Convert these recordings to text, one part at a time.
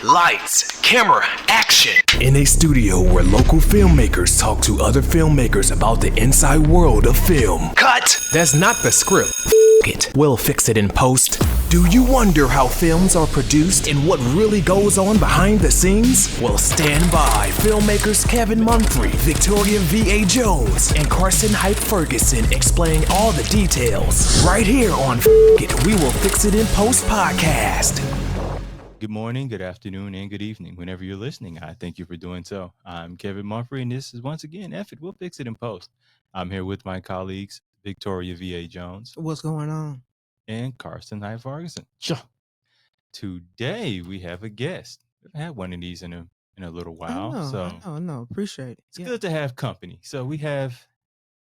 Lights, camera, action. In a studio where local filmmakers talk to other filmmakers about the inside world of film. Cut! That's not the script. It. We'll fix it in post. Do you wonder how films are produced and what really goes on behind the scenes? Well, stand by. Filmmakers Kevin Mumphrey, Victoria V.A. Jones, and Carson Hype Ferguson explain all the details. Right here on It, We Will Fix It in Post podcast. Good morning, good afternoon, and good evening. Whenever you're listening, I thank you for doing so. I'm Kevin Mumphrey, and this is once again, It, We'll Fix It in Post. I'm here with my colleagues, Victoria V.A. Jones. What's going on? And Carson Hype Ferguson. Sure. Today, we have a guest. We've had one of these in a little while. I know. Appreciate it. It's good to have company. So we have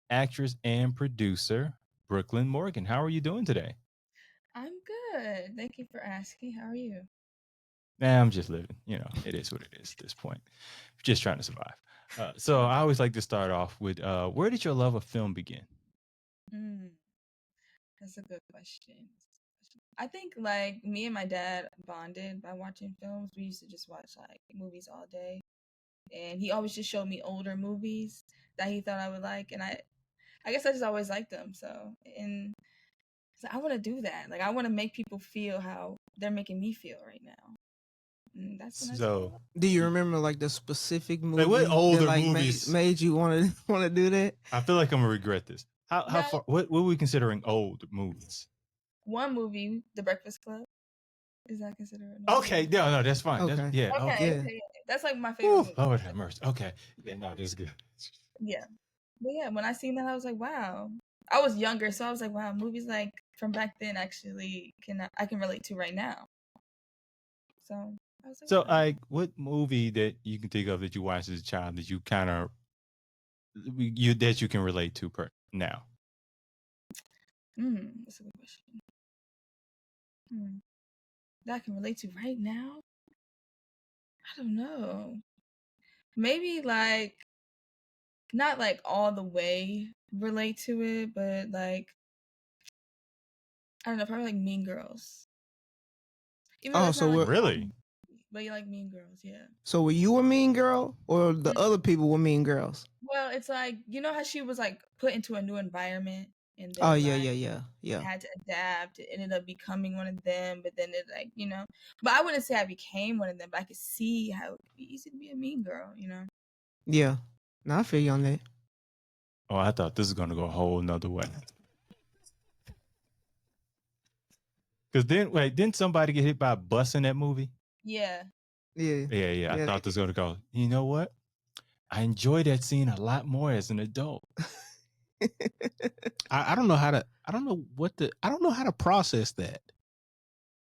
actress and producer, Brooklynn Morgan. How are you doing today? I'm good. Thank you for asking. How are you? I'm just living. You know, it is what it is at this point. Just trying to survive. So I always like to start off with, where did your love of film begin? That's a good question. I think like me and my dad bonded by watching films. We used to just watch like movies all day. And he always just showed me older movies that he thought I would like. And I guess I just always liked them. So I want to do that. Like I want to make people feel how they're making me feel right now. And that's when So, do you remember like the specific movie like, what older that, like, movies made you want to do that? I feel like I'm gonna regret this. How far? What are we considering old movies? One movie, The Breakfast Club. Is that considered? Okay, no, that's fine. Okay. Okay. That's like my favorite movie. Lord have mercy. Okay, yeah, no, that's good. Yeah, but yeah, when I seen that, I was like, wow. I was younger, so I was like, wow, movies like from back then actually I can relate to right now. So I was like, So, wow. like, what movie that you can think of that you watched as a child that you kind of that you can relate to now? That's a good question. That I can relate to right now? I don't know. Maybe like not like all the way relate to it, but like I don't know, probably like Mean Girls. Really? But you like Mean Girls, yeah. So were you a mean girl, or the other people were mean girls? Well, it's like, you know how she was like put into a new environment and then Yeah. had to adapt. It ended up becoming one of them, but then it like, but I wouldn't say I became one of them, but I could see how it could be easy to be a mean girl, Yeah. No, I feel you on that. Oh, I thought this was gonna go a whole nother way. Because didn't somebody get hit by a bus in that movie? Yeah. Yeah. I thought this was gonna go. You know what? I enjoy that scene a lot more as an adult. I don't know how to process that.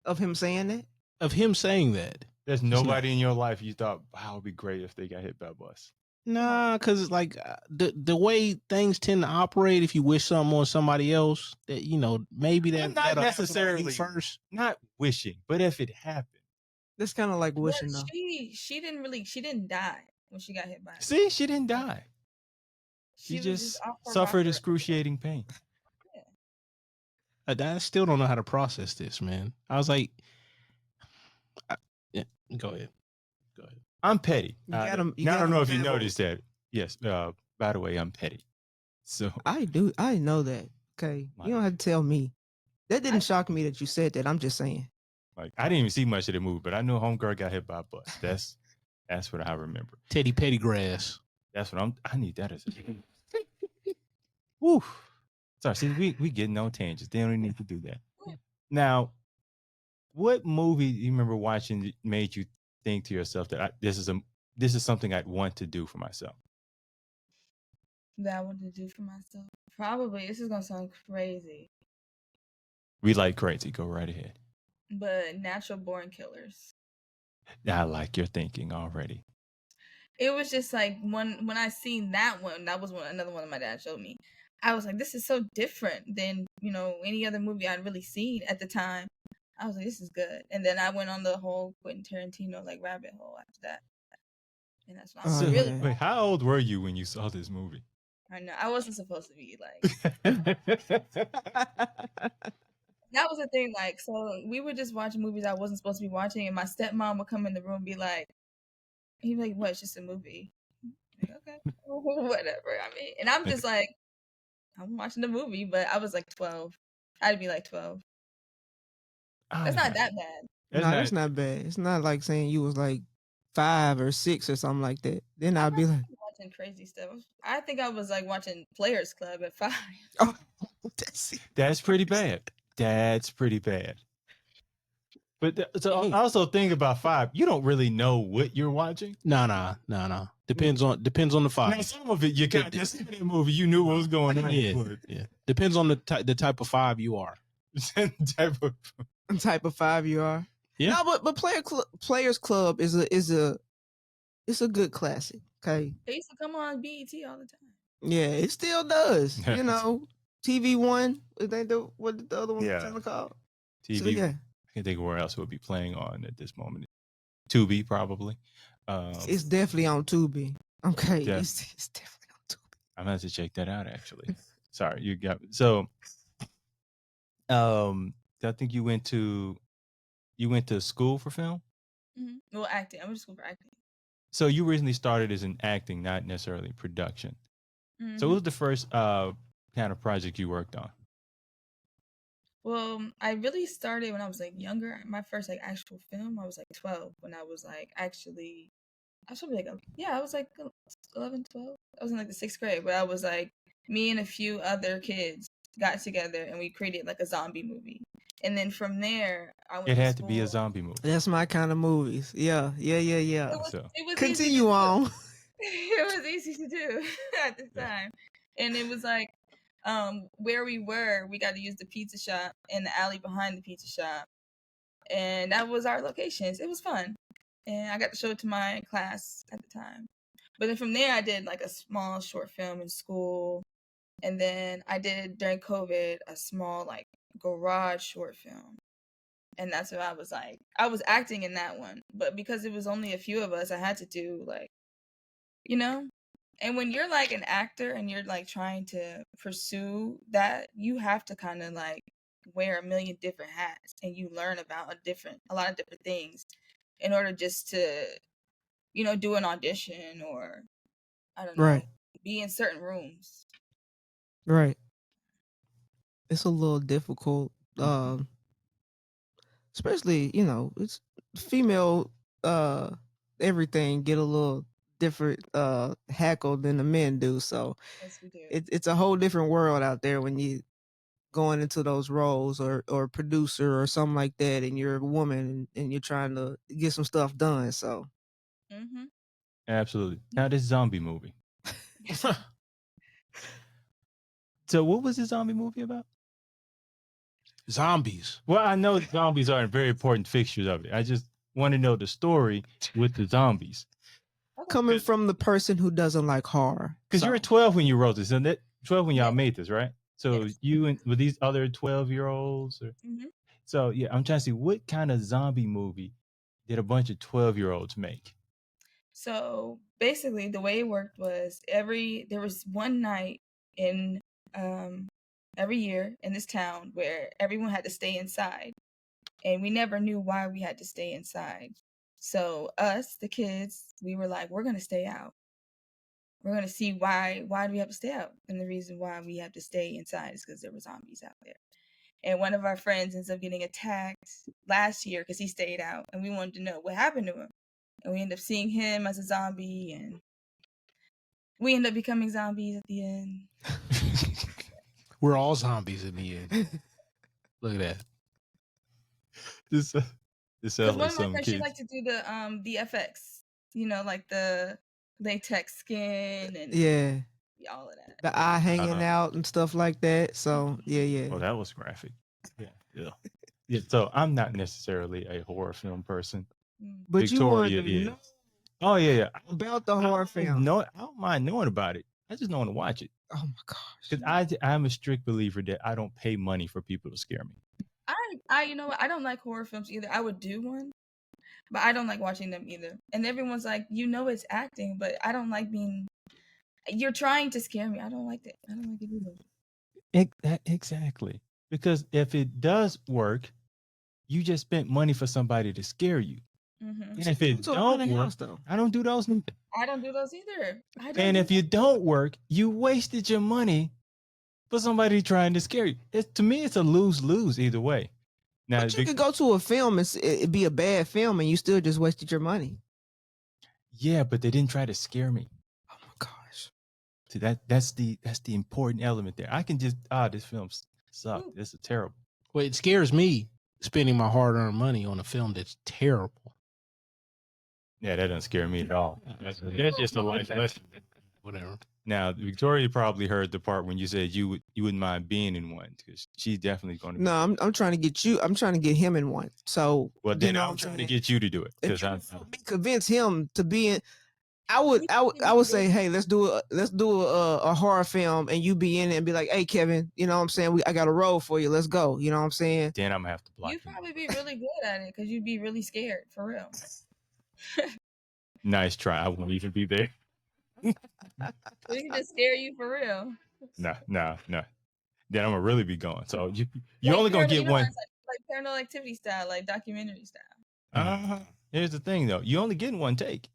Of him saying that? Of him saying that. There's nobody in your life you thought, wow, it would be great if they got hit by a bus. Nah, because like the way things tend to operate, if you wish something on somebody else, that maybe that not necessarily first. Not wishing, but if it happened. That's kind of like wishing though. She didn't die when she got hit by it. See, she didn't die. She just suffered excruciating pain. I still don't know how to process this, man. I was like, go ahead. I'm petty. I don't know if you noticed that. Yes. By the way, I'm petty. So I do. I know that. Okay. You don't have to tell me. That didn't shock me that you said that. I'm just saying. Like I didn't even see much of the movie, but I know homegirl got hit by a bus. That's what I remember. Teddy Pettygrass. That's what I need that as a Woo. Sorry, see, we getting on tangents. They don't even need to do that. Now, what movie do you remember watching that made you think to yourself that this is something I'd want to do for myself? That I want to do for myself? Probably. This is gonna sound crazy. We like crazy. Go right ahead. But Natural Born Killers. I like your thinking already. It was just like when I seen that one, that was another one that my dad showed me. I was like, this is so different than, any other movie I'd really seen at the time. I was like, this is good. And then I went on the whole Quentin Tarantino like rabbit hole after that. And that's what I really. Wait, how old were you when you saw this movie? I know. I wasn't supposed to be like. that was the thing. Like, so we would just watch movies I wasn't supposed to be watching, and my stepmom would come in the room and be like, he'd be like, "What? It's just a movie." I'm like, okay, whatever. I mean, and I'm just like, I'm watching the movie, but I was like 12. I'd be like 12. That's not that bad. No, that's not bad. It's not like saying you was like 5 or 6 or something like that. Then I'd be like watching crazy stuff. I think I was like watching Players Club at 5. Oh, that's pretty bad. That's pretty bad. But so also think about 5. You don't really know what you're watching. No. Depends on the 5. Now, some of it you got just in that movie. You knew what was going on. Yeah. Depends on the type of 5 you are. type of 5 you are. Yeah. No, but Players Club is a good classic. Okay. They used to come on BET all the time. Yeah, it still does. You know, TV1. What the other one called? TV. So, yeah. I can't think of where else it would be playing on at this moment. Tubi, probably. It's definitely on Tubi. Okay, it's definitely on Tubi. I'm gonna have to check that out. Actually, sorry, you got so. I think you went to school for film. Mm-hmm. Well, acting. I went to school for acting. So you recently started as an acting, not necessarily production. Mm-hmm. So what was the first kind of project you worked on? Well, I really started when I was like younger. My first like actual film, I was like 12 when I was like actually, I was probably like, I was like 11, 12. I was in like the 6th grade, but I was like, me and a few other kids got together and we created like a zombie movie. And then from there, I went It to had school. to be a zombie movie. That's my kind of movies. Yeah. It was Continue on. It was easy to do at the time. And it was like, where we were, we got to use the pizza shop in the alley behind the pizza shop. And that was our locations. It was fun. And I got to show it to my class at the time. But then from there, I did like a small short film in school. And then I did during COVID a small like garage short film. And that's what I was like. I was acting in that one. But because it was only a few of us, I had to do like, you know? And when you're like an actor and you're like trying to pursue that, you have to kind of like wear a million different hats and you learn about a lot of different things in order just to, you know, do an audition or I don't know, be in certain rooms. Right. It's a little difficult, especially, you know, it's female everything get a little different hackle than the men do. So yes, we do. It's a whole different world out there when you going into those roles or producer or something like that, and you're a woman and you're trying to get some stuff done. So absolutely. Now this zombie movie. So what was the zombie movie about? Zombies. Well, I know zombies are a very important fixtures of it. I just want to know the story with the zombies. Coming from the person who doesn't like horror. Because you were 12 when you wrote this, and that 12 when y'all made this, right? So you and with these other 12-year-olds? So yeah, I'm trying to see what kind of zombie movie did a bunch of 12-year-olds make? So basically the way it worked was there was one night in every year in this town where everyone had to stay inside. And we never knew why we had to stay inside. So us, the kids, we were like, we're going to stay out. We're going to see why do we have to stay out? And the reason why we have to stay inside is because there were zombies out there. And one of our friends ends up getting attacked last year because he stayed out. And we wanted to know what happened to him. And we ended up seeing him as a zombie. And we ended up becoming zombies at the end. We're all zombies in the end. Look at that. This sounds like some kids. She liked to do the FX, you know, like the latex skin and all of that. The eye hanging out and stuff like that. So yeah. Well, that was graphic. Yeah. So I'm not necessarily a horror film person. But Victoria you is. know Oh yeah. about the horror film. No, I don't mind knowing about it. I just don't want to watch it. Oh my gosh. Because I'm a strict believer that I don't pay money for people to scare me. I you know what? I don't like horror films either. I would do one, but I don't like watching them either. And everyone's like, you know, it's acting, but I don't like being. You're trying to scare me. I don't like that. I don't like it either. Exactly. Because if it does work, you just spent money for somebody to scare you. Mm-hmm. And if it don't work, though. I don't do those neither. I don't do those either. And if you don't work, you wasted your money for somebody trying to scare you. To me, it's a lose-lose either way. Now, But you could go to a film and it'd be a bad film, and you still just wasted your money. yeah, but they didn't try to scare me. Oh my gosh! See, that's the important element there. I can just this film sucked. This is terrible. Well, it scares me spending my hard-earned money on a film that's terrible. Yeah, that doesn't scare me at all. That's just a life lesson. Whatever. Now, Victoria probably heard the part when you said you wouldn't mind being in one because she's definitely going to. No, I'm trying to get you. I'm trying to get him in one. So well, then I'm trying to get you to do it because I'm convince him to be in. I would say, hey, let's do a horror film, and you be in it and be like, hey, Kevin, you know what I'm saying? I got a role for you. Let's go. You know what I'm saying? Then I'm gonna have to block. You'd probably be really good at it because you'd be really scared for real. Nice try. I won't even be there. We can just scare you for real. No. Then I'm gonna really be going. So you Like only gonna get one. Like Paranormal Activity style, like documentary style. Here's the thing though. You only getting one take.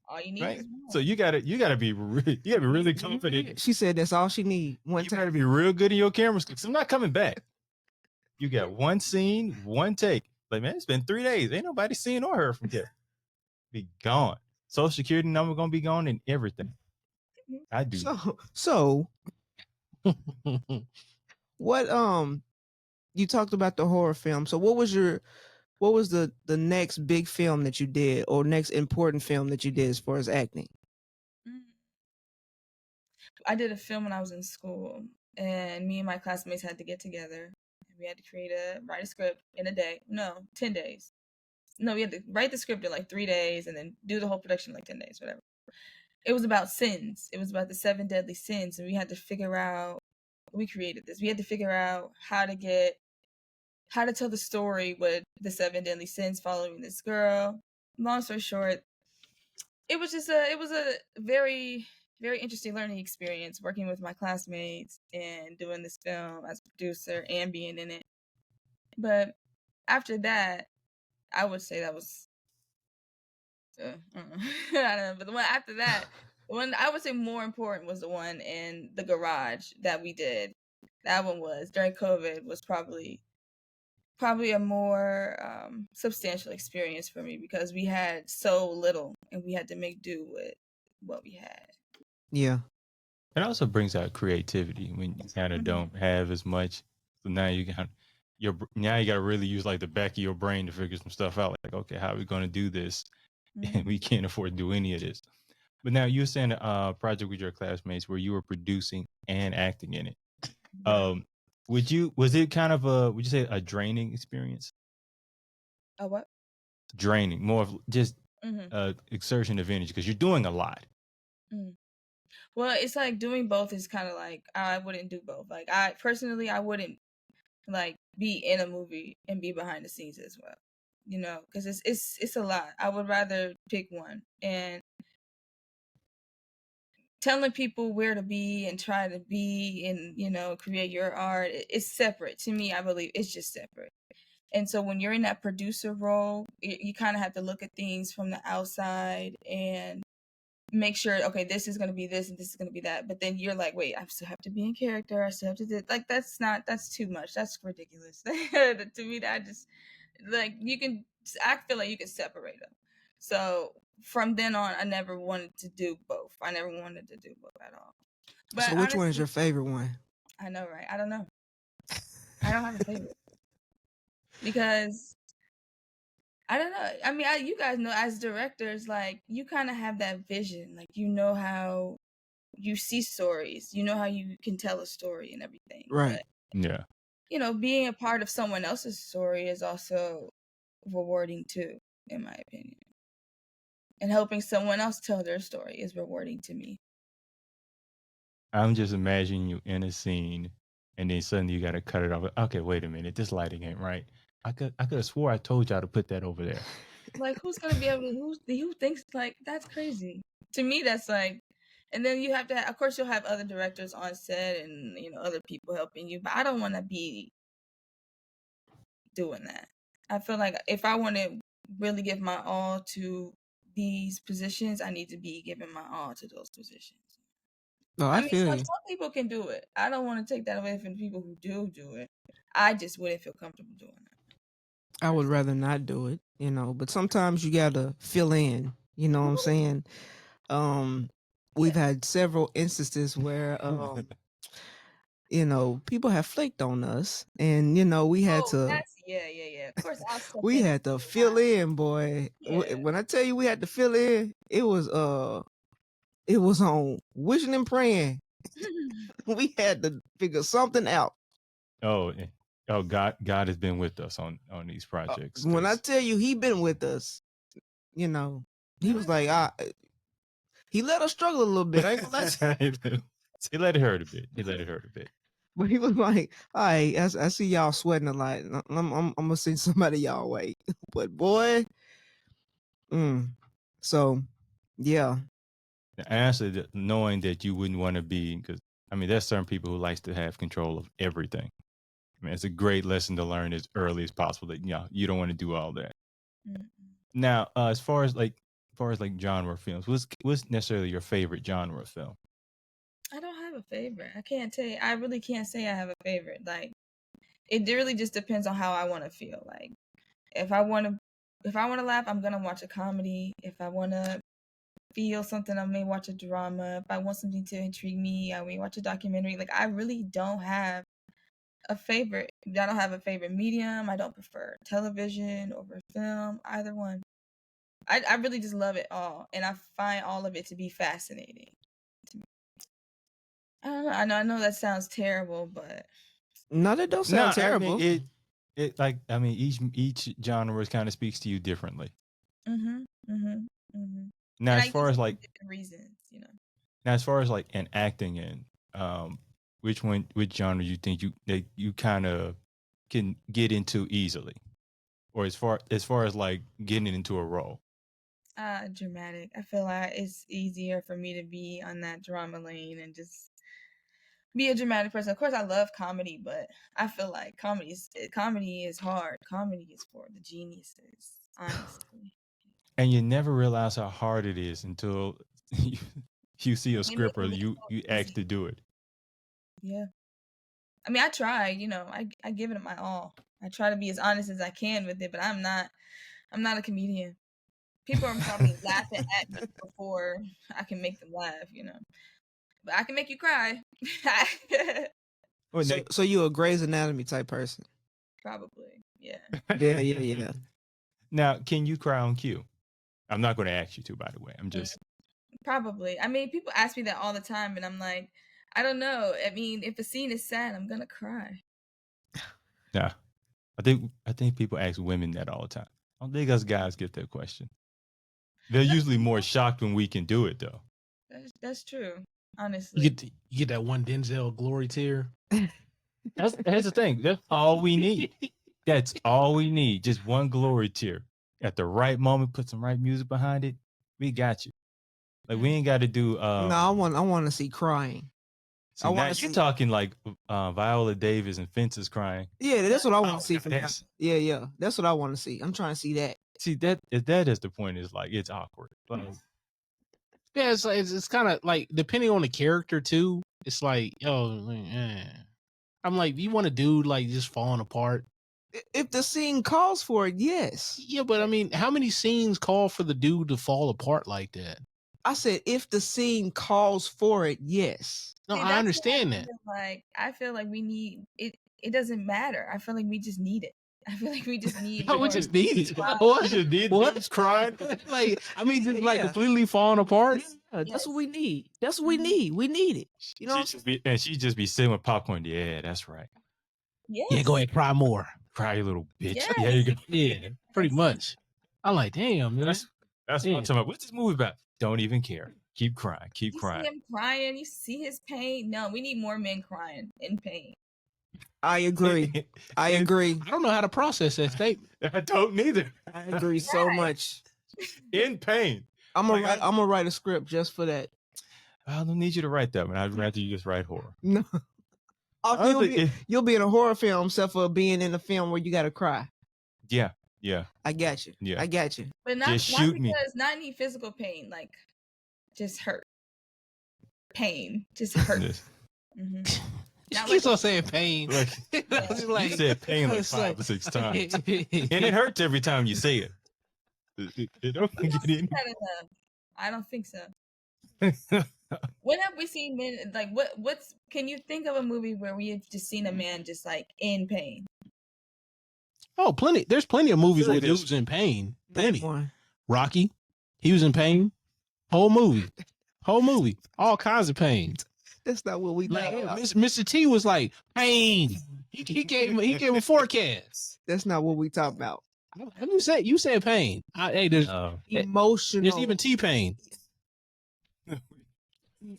All you need Right? is one. So you gotta be really confident. She said that's all she need. You gotta be real good in your camera skills. I'm not coming back. You got one scene, one take. Like, man, it's been 3 days. Ain't nobody seen or heard from Kevin. Be gone. Social Security number gonna be gone and everything. I do. So what you talked about the horror film. So what was the next big film that you did, or next important film that you did as far as acting? I did a film when I was in school, and me and my classmates had to get together. We had to write a script in 10 days. No, we had to write the script in like 3 days and then do the whole production in like 10 days, whatever. It was about sins. It was about the 7 deadly sins, and we had to figure out. We created this. We had to figure out how to tell the story with the 7 deadly sins following this girl. Long story short, it was a very, very interesting learning experience working with my classmates and doing this film as a producer and being in it. But after that, I would say that was I don't know, but the one after that, the one I would say more important was the one in the garage that we did. That one was during COVID, was probably a more substantial experience for me because we had so little and we had to make do with what we had. Yeah. It also brings out creativity when you kind of don't have as much. So now you got you got to really use like the back of your brain to figure some stuff out. Like, okay, how are we going to do this? And we can't afford to do any of this. But now you were saying a project with your classmates where you were producing and acting in it. Was it kind of would you say a draining experience? A what? Draining, more of just exertion of energy because you're doing a lot. Well, it's like doing both is kind of like I wouldn't do both. Like I wouldn't like be in a movie and be behind the scenes as well. You know, because it's a lot. I would rather pick one, and telling people where to be and try to be and, you know, create your art, it's separate. To me, I believe it's just separate. And so when you're in that producer role, you kind of have to look at things from the outside and make sure, okay, this is going to be this and this is going to be that. But then you're like, wait, I still have to be in character. I still have to do, like, that's too much. That's ridiculous. To me, that just, like, I feel like you can separate them. So from then on, I never wanted to do both. I never wanted to do both at all. But so which one is your favorite one? I know, right? I don't know. I don't have a favorite. Because I don't know. I mean, you guys know as directors, like, you kind of have that vision. Like, you know how you see stories. You know how you can tell a story and everything. Right. But, yeah. You know, being a part of someone else's story is also rewarding too, in my opinion. And helping someone else tell their story is rewarding to me. I'm just imagining you in a scene and then suddenly you got to cut it off. Okay, wait a minute. This lighting ain't right. I could have swore I told y'all to put that over there. Like, who's going to be able to, who thinks, like, that's crazy. To me, that's like, And then you have to, of course, you'll have other directors on set and other people helping you. But I don't want to be doing that. I feel like if I want to really give my all to these positions, I need to be giving my all to those positions. No, I feel some you. people can do it. I don't want to take that away from the people who do it. I just wouldn't feel comfortable doing that. I would rather not do it, but sometimes you gotta fill in. You know what I'm saying? We've had several instances where people have flaked on us, and we had to Yeah. Of course, I'll step we in. had to fill in, boy. Yeah. When I tell you we had to fill in, it was on wishing and praying. We had to figure something out. Oh, God has been with us on these projects. When I tell you he been with us, he was like, he let us struggle a little bit. I ain't gonna lie. He let it hurt a bit. But he was like, all right, I see y'all sweating a lot. I'm gonna send somebody y'all way. But boy, so yeah. Honestly, knowing that you wouldn't want to be, because there's certain people who likes to have control of everything. It's a great lesson to learn as early as possible that you don't want to do all that. Mm-hmm. Now, as far as genre films, what's necessarily your favorite genre film? I don't have a favorite. I can't tell you. I really can't say I have a favorite. Like, it really just depends on how I want to feel. Like, if I want to laugh, I'm gonna watch a comedy. If I want to feel something, I may watch a drama. If I want something to intrigue me, I may watch a documentary. Like, I really don't have a favorite. I don't have a favorite medium. I don't prefer television over film, either one. I really just love it all, and I find all of it to be fascinating. I don't know. I know that sounds terrible, but no, that don't sound terrible. Each genre kind of speaks to you differently. Now, as far as like different reasons, Now, as far as like an acting in, which genre you think you kind of can get into easily, or as far as like getting into a role? Dramatic. I feel like it's easier for me to be on that drama lane and just be a dramatic person. Of course, I love comedy, but I feel like comedy is hard. Comedy is for the geniuses, honestly. And you never realize how hard it is until you see a script or you ask to do it. Yeah. I try, I give it my all. I try to be as honest as I can with it, but I'm not a comedian. People are probably laughing at me before I can make them laugh, But I can make you cry. So you a Grey's Anatomy type person? Probably, yeah. Yeah. Now, can you cry on cue? I'm not going to ask you to, by the way. I'm just... Probably. People ask me that all the time, and I'm like, I don't know. If the scene is sad, I'm going to cry. Yeah. I think people ask women that all the time. I don't think us guys get that question. They're usually more shocked when we can do it, though. That's true. Honestly, you get that one Denzel glory tear. That's the thing. That's all we need. That's all we need. Just one glory tear at the right moment. Put some right music behind it. We got you. Like, we ain't got to do. No, I want to see crying. So now you're talking like Viola Davis and Fences crying. Yeah, that's what I want to see. Yeah, that's what I want to see. I'm trying to see that. See, that is the point. Is like, it's awkward. Like, yeah, it's kind of like, depending on the character too. It's like, I'm like, you want a dude like just falling apart? If the scene calls for it, yes. Yeah, but how many scenes call for the dude to fall apart like that? I said, if the scene calls for it, yes. No, I understand that. I feel like we need it. It doesn't matter. I feel like we just need it. I feel like we just need. We just need it. What's crying? Like, just like completely falling apart. Yeah, that's what we need. That's what we need. We need it. You know. She just be sitting with popcorn. Yeah, that's right. Yes. Yeah, go ahead, cry more. Cry, you little bitch. Yes. Yeah, you go. Yeah, pretty much. I'm like, damn, man. That's what I'm talking about. What's this movie about? Don't even care. Keep crying. Keep crying. You see him crying. You see his pain. No, we need more men crying in pain. I agree. I don't know how to process that statement. I don't neither. I agree so much. In pain. I'm gonna write a script just for that. I don't need you to write that one. I'd rather you just write horror. No. Honestly, You'll be in a horror film except for being in a film where you gotta cry. Yeah. I got you. Yeah. I got you. But not, Just not shoot because me. not any physical pain, like just hurt. Pain. Just hurt. This. Mhm. Not She's like so saying pain. Like, Like, you said pain like it's 5 or 6 times. And it hurts every time you say it. It don't we don't get see in. that enough. I don't think so. When have we seen men like what's can you think of a movie where we have just seen a man just like in pain? Oh, plenty. There's plenty of movies Sure where it is. dudes in pain. Plenty. One. Rocky, he was in pain. Whole movie. All kinds of pain. That's not what we Like talking about. Mr. T was like pain. He gave a forecast. That's not what we talking about. How do you said pain? Hey, there's Emotional. there's even T pain.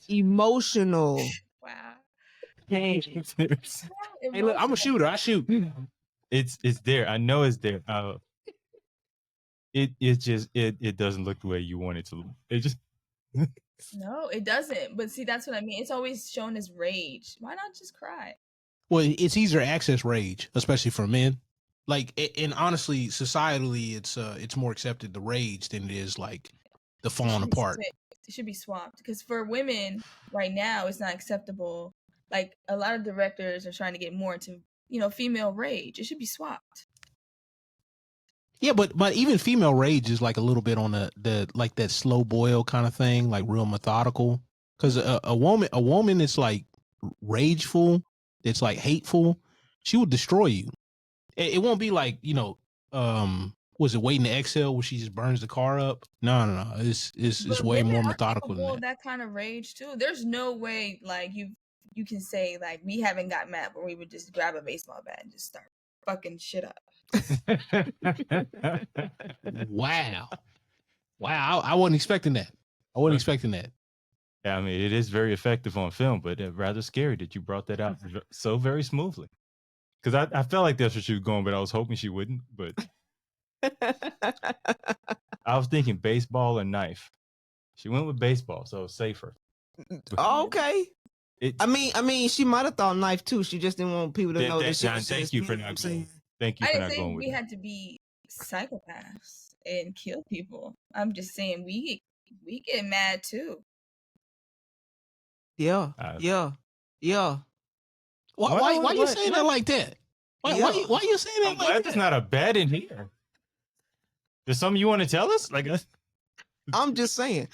Emotional. Wow. Hey, look, I'm a shooter. I shoot. It's there. I know it's there. It doesn't look the way you want it to look. It just No, it doesn't. But see, that's what I mean. It's always shown as rage. Why not just cry? Well, it's easier to access rage, especially for men. Like, and honestly, societally, it's more accepted the rage than it is like the falling apart. It should be swapped because for women right now, it's not acceptable. Like a lot of directors are trying to get more into female rage. It should be swapped. Yeah, but even female rage is like a little bit on the like that slow boil kind of thing, like real methodical. Because a woman is like rageful, it's like hateful. She will destroy you. It won't be like was it Waiting to Exhale where she just burns the car up? No. It's way more methodical than that. That kind of rage too. There's no way like you can say like we haven't got mad where we would just grab a baseball bat and just start fucking shit up. Wow. I wasn't expecting that. Yeah, I mean, it is very effective on film, but rather scary that you brought that out so very smoothly. Because I felt like that's where she was going, but I was hoping she wouldn't. But I was thinking baseball or knife. She went with baseball, so it was safer. Okay. I mean, she might have thought knife too. She just didn't want people to know that. John, thank you for not going. Thank you for not going with we had to be psychopaths and kill people. I'm just saying we get mad too. Yeah. Why you saying that like that? Why you saying that I'm like glad that? there's not a bet in here. There's something you want to tell us? Like, I'm just saying.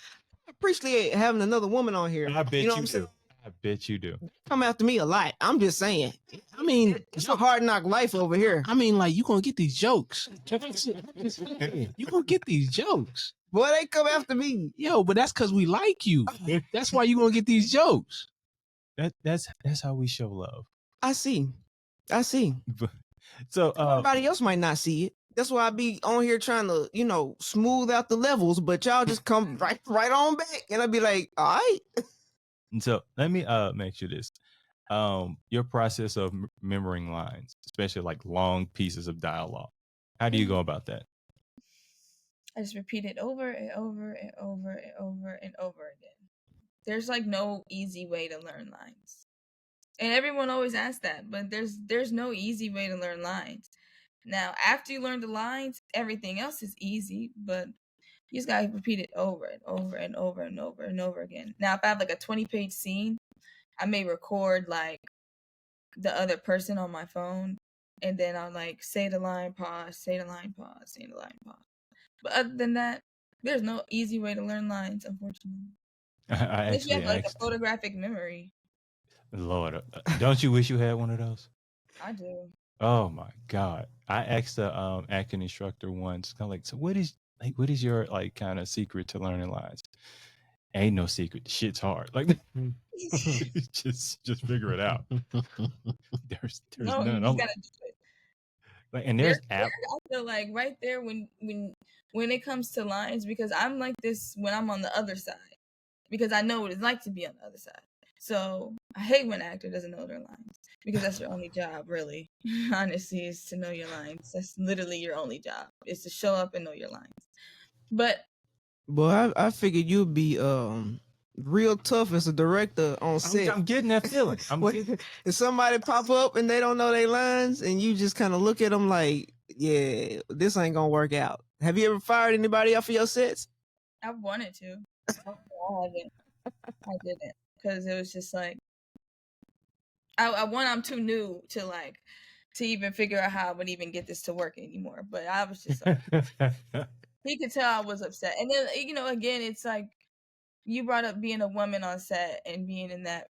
I appreciate having another woman on here. I bet you, what I'm do. saying? I bet you do. Come after me a lot. I'm just saying. I mean, It's a hard knock life over here. I mean, like, you gonna get these jokes. You gonna get these jokes. Boy, they come after me. Yo, but that's because we like you. That's why you gonna get these jokes. That's how we show love. I see. So everybody else might not see it. That's why I be on here trying to, smooth out the levels, but y'all just come right on back. And I'd be like, all right. So let me make you this. Your process of remembering lines, especially like long pieces of dialogue. How do you go about that? I just repeat it over and over and over and over and over again. There's like no easy way to learn lines. And everyone always asks that, but there's no easy way to learn lines. Now, after you learn the lines, everything else is easy, but you just gotta repeat it over and over and over and over and over again. Now, if I have like a 20-page scene, I may record like the other person on my phone, and then I'll like say the line, pause, say the line, pause, say the line, pause. But other than that, there's no easy way to learn lines, unfortunately. If you have like a photographic memory. Lord, don't you wish you had one of those? I do. Oh my God. I asked the acting instructor once, kind of like, so what is your like kind of secret to learning lines? Ain't no secret. Shit's hard. Like just figure it out. There's no, none. You gotta do it. Like, and there's I feel like right there when it comes to lines, because I'm like this when I'm on the other side, because I know what it's like to be on the other side. So I hate when an actor doesn't know their lines, because that's their only job, really. Honestly, is to know your lines. That's literally your only job, is to show up and know your lines. But boy, I figured you'd be real tough as a director on set. I'm getting that feeling. If somebody pop up and they don't know their lines, and you just kind of look at them like, yeah, this ain't gonna work out. Have you ever fired anybody off of your sets? I wanted to. I didn't, because it was just like I'm too new to even figure out how I would even get this to work anymore. But I was just like, he could tell I was upset. And then, again, it's like you brought up being a woman on set and being in that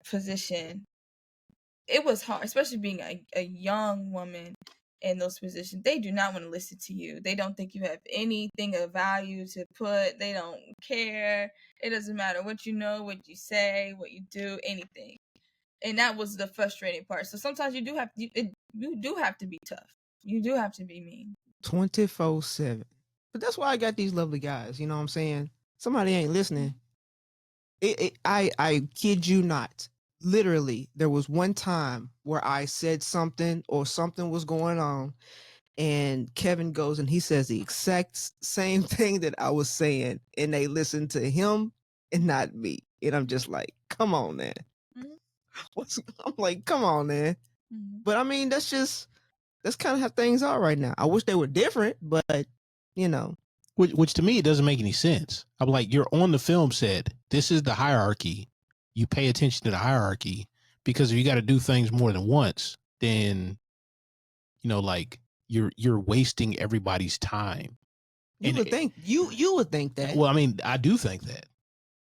position. It was hard, especially being a young woman in those positions. They do not want to listen to you. They don't think you have anything of value to put. They don't care. It doesn't matter what you know, what you say, what you do, anything. And that was the frustrating part. So sometimes you do have to be tough. You do have to be mean. 24/7. But that's why I got these lovely guys. You know what I'm saying? Somebody ain't listening. I kid you not. Literally, there was one time where I said something or something was going on, and Kevin goes and he says the exact same thing that I was saying, and they listen to him and not me. And I'm just like, come on, man. I'm like, come on, man. But I mean, that's kind of how things are right now. I wish they were different, but Which to me, it doesn't make any sense. I'm like, you're on the film set. This is the hierarchy. You pay attention to the hierarchy, because if you got to do things more than once, then, like you're wasting everybody's time. You would think that. Well, I mean, I do think that.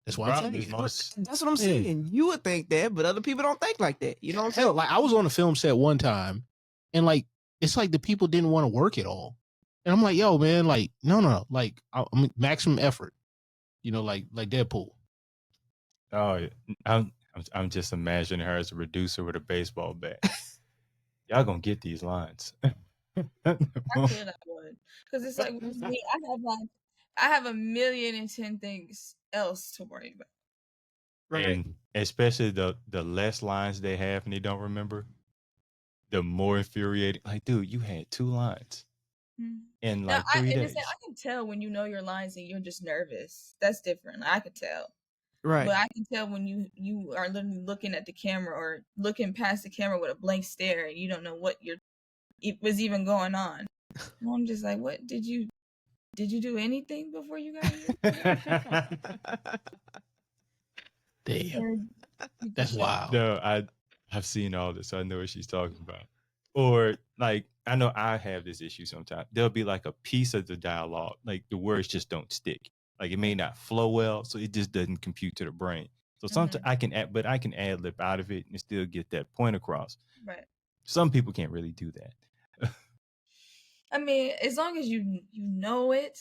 That's why I'm saying. That's what I'm saying. You would think that, but other people don't think like that. You know what I'm saying? Hell, like I was on a film set one time, and like it's like the people didn't want to work at all. And I'm like, yo, man, like, no. Like, I mean, maximum effort, like Deadpool. Oh, I'm just imagining her as a reducer with a baseball bat. Y'all gonna get these lines. I could, I would, because it's like with me, I have 1,000,010 things else to worry about. Right. And especially the less lines they have and they don't remember, the more infuriating. Like, dude, you had 2 lines. In like 3 days. I can tell when you know your lines and you're just nervous. That's different. I can tell. Right. But I can tell when you are literally looking at the camera or looking past the camera with a blank stare and you don't know what was even going on. And I'm just like, what did you do anything before you got here? Damn. That's wild. No, I've seen all this. So I know what she's talking about. Or like, I know I have this issue sometimes. There'll be like a piece of the dialogue, like the words just don't stick. Like it may not flow well, so it just doesn't compute to the brain. So sometimes I can ad lib out of it and still get that point across. Right. Some people can't really do that. I mean, as long as you know it,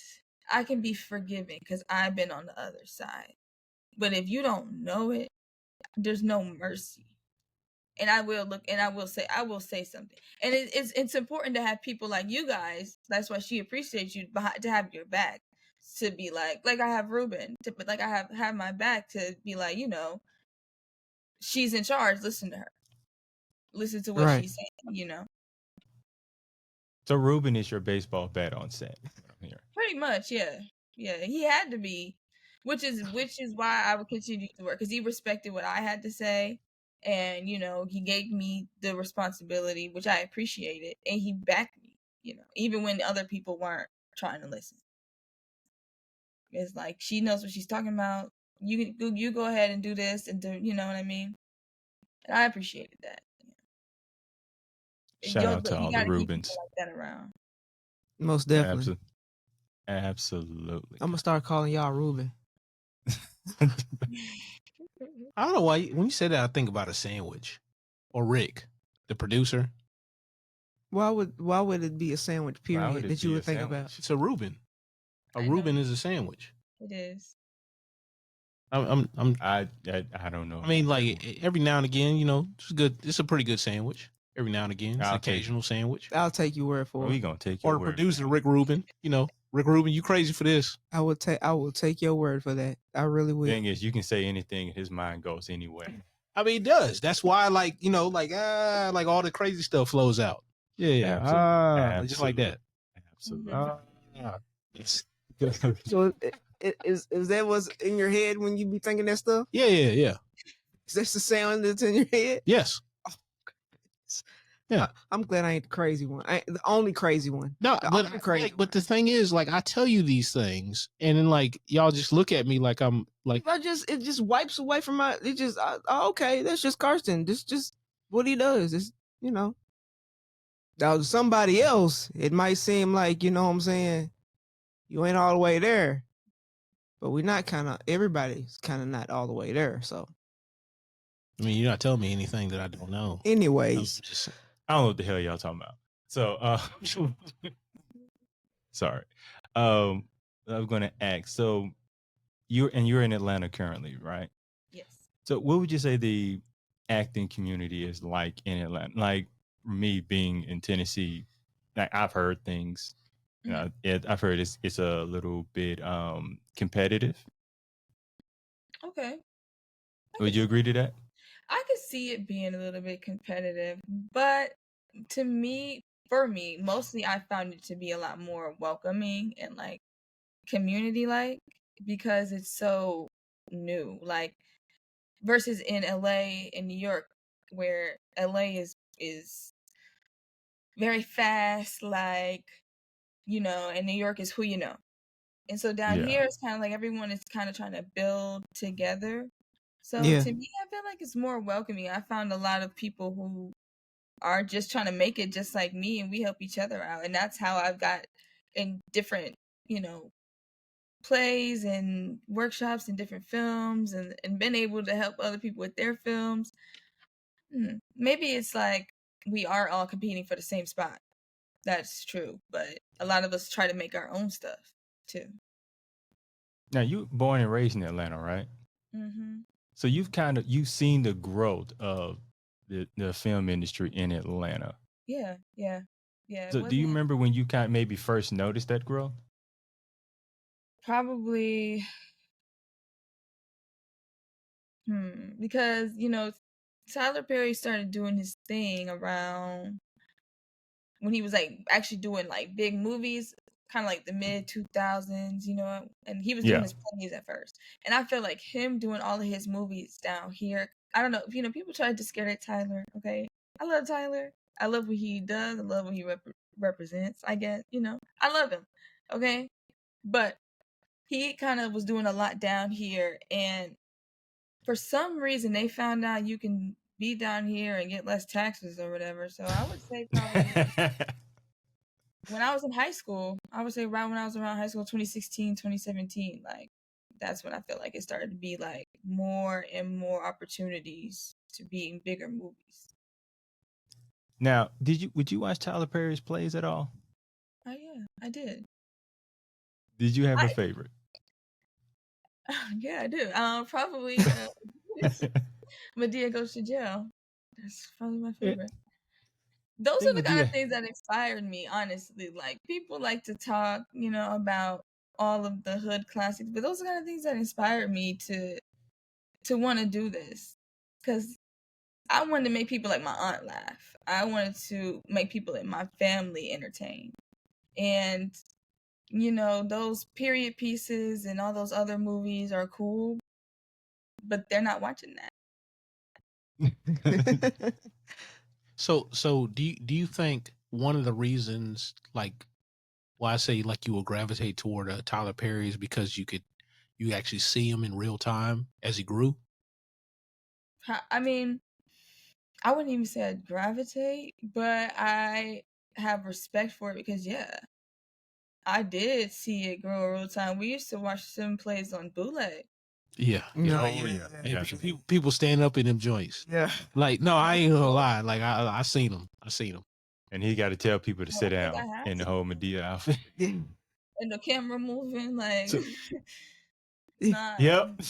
I can be forgiving because I've been on the other side. But if you don't know it, there's no mercy. And I will say something. And it's important to have people like you guys. That's why she appreciates you to have your back, to be like I have Ruben, like I have my back to be like, she's in charge. Listen to her. Listen to what she's saying. So Ruben is your baseball bat on set. Pretty much, yeah. He had to be, which is why I would continue to work, because he respected what I had to say. And, he gave me the responsibility, which I appreciated, and he backed me, even when other people weren't trying to listen. It's like, she knows what she's talking about. You go ahead and do this and do, you know what I mean? And I appreciated that. Shout out to all the Rubens. Like that around. Most definitely. Absolutely. I'm going to start calling y'all Ruben. I don't know why. When you say that, I think about a sandwich, or Rick, the producer. Why would it be a sandwich? Period. That you would think about. It's a Reuben. A Reuben is a sandwich. It is. I don't know. I mean, like every now and again, it's good. It's a pretty good sandwich. Every now and again, it's an occasional sandwich. I'll take your word for it. We gonna take your word. Or the producer Rick Rubin. Rick Rubin, you crazy for this? I will take your word for that. I really will. Thing is, you can say anything, and his mind goes anyway. I mean, it does. That's why, like all the crazy stuff flows out. Yeah. Absolutely. Just like that. Absolutely. So Is that what's in your head when you be thinking that stuff? Yeah. Is that the sound that's in your head? Yes. Yeah. I'm glad I ain't the crazy one. I ain't the only crazy one. No, The but only crazy but the thing is, like, I tell you these things, and then like y'all just look at me like I'm like, it just wipes away from my. It just okay. That's just Carson. This just what he does. It's Now to somebody else, it might seem like what I'm saying. You ain't all the way there, but we're not everybody's kind of not all the way there. So, I mean, you're not telling me anything that I don't know. anyways, I don't know what the hell y'all talking about. So, sorry. I was going to ask. So, you're in Atlanta currently, right? Yes. So, what would you say the acting community is like in Atlanta? Like me being in Tennessee, like I've heard things. I've heard it's a little bit competitive. Okay. Would you agree to that? I could see it being a little bit competitive, but for me, mostly I found it to be a lot more welcoming and like community like because it's so new. Like versus in LA and New York, where LA is very fast, like and New York is who you know. And so down Yeah. here, it's kind of like everyone is kind of trying to build together. So Yeah. to me, I feel like it's more welcoming. I found a lot of people who are just trying to make it just like me, and we help each other out. And that's how I've got in different, plays and workshops and different films and been able to help other people with their films. Maybe it's like we are all competing for the same spot. That's true. But a lot of us try to make our own stuff too. Now, you born and raised in Atlanta, right? Mm-hmm. So you've seen the growth of the film industry in Atlanta. Yeah. So do you remember when you kind of maybe first noticed that growth? Probably because Tyler Perry started doing his thing around when he was like actually doing like big movies, kind of like the mid 2000s, and he was doing his plays at first. And I feel like him doing all of his movies down here, I don't know, people try to discredit Tyler. Okay, I love Tyler. I love what he does. I love what he represents. I guess I love him. Okay, but he kind of was doing a lot down here, and for some reason they found out you can be down here and get less taxes or whatever. So I would say probably when I was in high school, I would say around when I was around high school, 2016, 2017, like that's when I feel like it started to be like more and more opportunities to be in bigger movies. Now, would you watch Tyler Perry's plays at all? Oh yeah, I did. Did you have a favorite? Yeah, I do. Probably Medea Goes to Jail. That's probably my favorite. Those are the kind of things that inspired me, honestly. Like people like to talk, about all of the hood classics, but those are the kind of things that inspired me to want to do this. Because I wanted to make people like my aunt laugh. I wanted to make people in my family entertain. And those period pieces and all those other movies are cool, but they're not watching that. So do you think one of the reasons like why I say like you will gravitate toward Tyler Perry is because you actually see him in real time as he grew? I mean, I wouldn't even say I'd gravitate, but I have respect for it because I did see it grow in real time. We used to watch some plays on bootleg. Yeah. Yeah. People stand up in them joints. Yeah. Like, no, I ain't gonna lie. Like I seen them. And he got to tell people to sit down in the whole Medea outfit. And the camera moving like. Nah. Yep.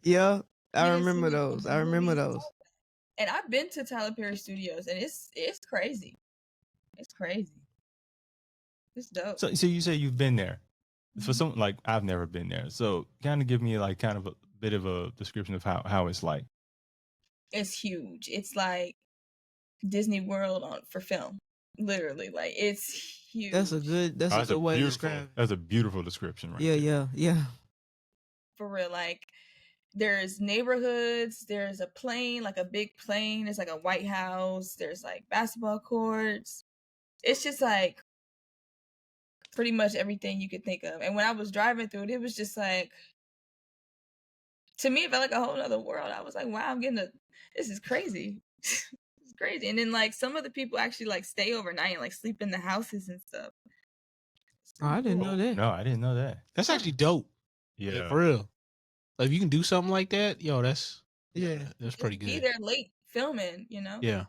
Yeah. I remember those. And I've been to Tyler Perry Studios, and it's crazy. It's crazy. It's dope. So you say you've been there. For some, like I've never been there. So kind of give me like kind of a bit of a description of how it's like. It's huge. It's like Disney World for film. Literally, like it's huge. That's a good way to describe. That's a beautiful description, right? Yeah. For real. Like there's neighborhoods, there's a plane, like a big plane, there's like a White House, there's like basketball courts. It's just like pretty much everything you could think of. And when I was driving through it was just like, to me, it felt like a whole other world. I was like, wow, this is crazy. It's crazy. And then like some of the people actually like stay overnight and like sleep in the houses and stuff. Oh, I didn't know that. No, I didn't know that. That's actually dope. Yeah, For real. Like, if you can do something like that, that's pretty Be good. there late filming, you know? Yeah.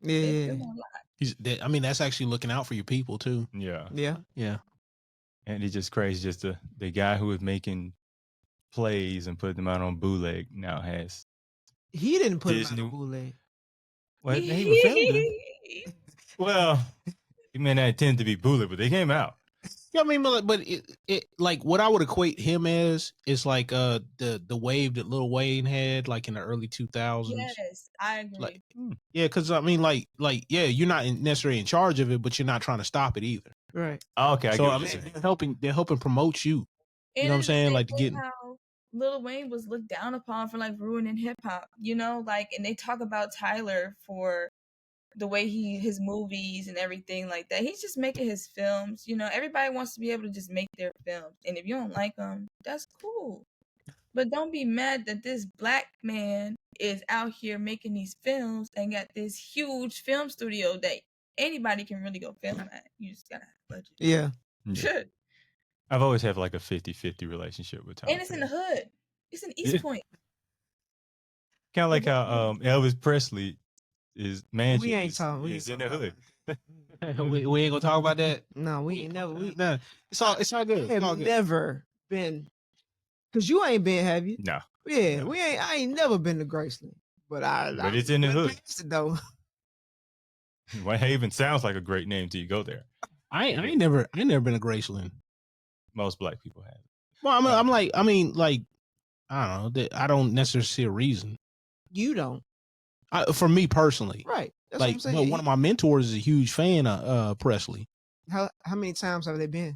They film a lot. I mean, that's actually looking out for your people too. Yeah. Yeah. And it's just crazy. Just the guy who was making plays and put them out on bootleg now has. He didn't put Disney. him on bootleg. Well, they were filmed. Well, he may not intend to be bootleg, but they came out. Yeah, I mean, but it like what I would equate him as is like the wave that Lil Wayne had like in the early 2000s. Yes, I agree. Like, yeah, because I mean, like yeah, you're not necessarily in charge of it, but you're not trying to stop it either. Right. Oh, okay. So I mean, they're helping promote you. You know what I'm saying? Like to get how Lil Wayne was looked down upon for like ruining hip hop, you know, like, and they talk about Tyler for the way his movies and everything like that. He's just making his films, you know. Everybody wants to be able to just make their films, and if you don't like them, that's cool. But don't be mad that this black man is out here making these films and got this huge film studio that anybody can really go film at. You just gotta have a budget. Yeah. I've always had like a 50-50 relationship with Tyler. And it's in the hood. It's in East Point. Kind of like how Elvis Presley is mansion. We ain't talking. Is in the hood. we ain't gonna talk about that. No, we ain't never. No, it's all good. Have never been. Cause you ain't been, have you? No. Yeah, we ain't. I ain't never been to Graceland, but But it's in the hood. Though. Whitehaven sounds like a great name till you go there. I ain't never been to Graceland. Most black people have. Well, I mean, I don't know. I don't necessarily see a reason. You don't. For me personally, right? That's like, what I'm saying. one of my mentors is a huge fan of Presley. How many times have they been?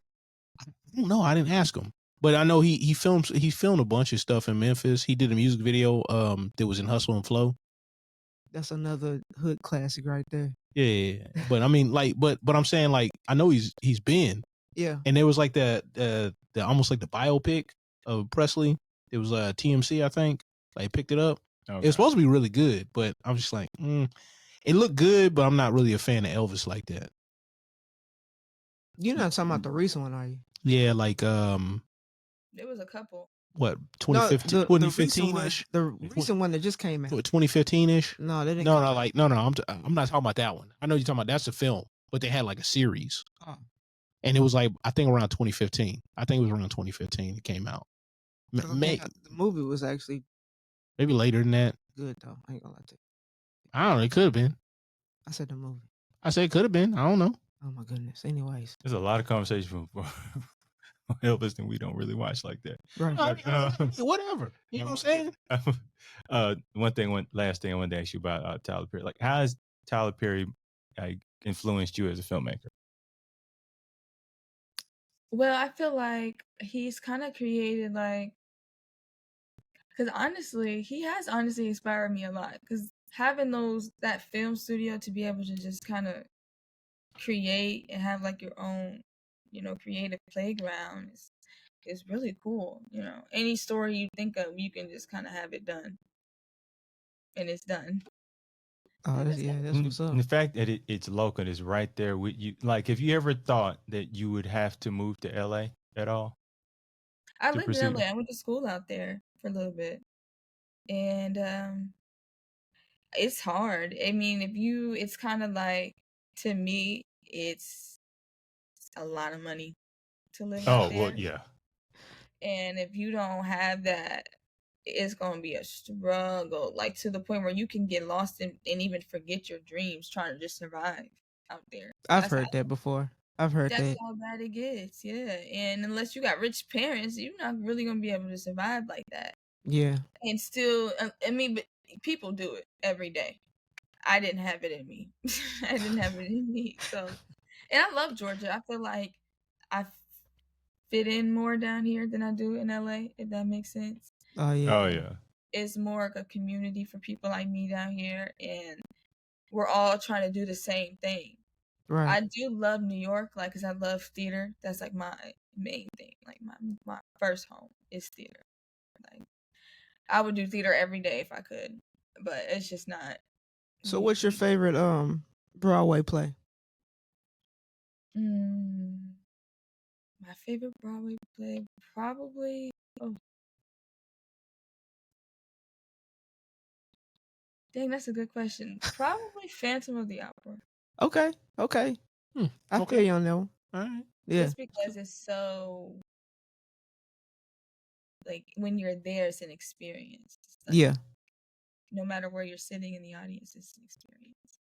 I don't know. I didn't ask him, but I know he filmed a bunch of stuff in Memphis. He did a music video that was in Hustle and Flow. That's another hood classic right there. Yeah. But I mean, like, but I'm saying, like, I know he's been. Yeah. And there was like the almost like the biopic of Presley. It was TMC, I think. Like, picked it up. Okay. It's supposed to be really good, but I'm just like, it looked good, but I'm not really a fan of Elvis like that. You're not talking about the recent one, are you? Yeah, like there was a couple. What, 2015? No, 2015-ish? The recent one that just came out. 2015-ish? No, they didn't. No, like no. I'm not talking about that one. I know you're talking about that's a film, but they had like a series. Oh. And it was like, I think around 2015. I think it was around 2015 it came out. The movie was actually maybe later than that. Good though. I ain't gonna lie to you. I don't know. It could have been. I said the movie. I said it could have been. I don't know. Oh my goodness. Anyways, there's a lot of conversation from Elvis and we don't really watch like that. Right. Whatever. You know what I'm saying? One last thing I wanted to ask you about Tyler Perry. Like, how has Tyler Perry influenced you as a filmmaker? Well, I feel like he's kind of created because honestly, he has honestly inspired me a lot. Because having that film studio to be able to just kind of create and have like your own, creative playground is really cool. Any story you think of, you can just kind of have it done, and it's done. Oh, that's what's up. And the fact that it's local, and it's right there with you. Like, have you ever thought that you would have to move to LA at all? I lived in LA. I went to school out there for a little bit, and it's hard. I mean, it's kind of like, to me, it's a lot of money to live out there. Oh, well, yeah. And if you don't have that, it's going to be a struggle, like to the point where you can get lost and even forget your dreams trying to just survive out there. I've heard that before. I've heard that. That's how bad it gets, yeah. And unless you got rich parents, you're not really going to be able to survive like that. Yeah. And still, I mean, but people do it every day. I didn't have it in me. I didn't have it in me. So, and I love Georgia. I feel like I fit in more down here than I do in LA, if that makes sense. Oh yeah. Oh yeah. It's more of a community for people like me down here, and we're all trying to do the same thing. Right. I do love New York, like, because I love theater. That's like my main thing. Like my first home is theater. Like, I would do theater every day if I could, but it's just not. So what's your favorite Broadway play? My favorite Broadway play, probably. Oh, dang, that's a good question. Probably Phantom of the Opera. Okay. I feel you on that one. All right. Yeah. Just because it's so, like, when you're there, it's an experience. Like, Yeah. no matter where you're sitting in the audience, it's an experience.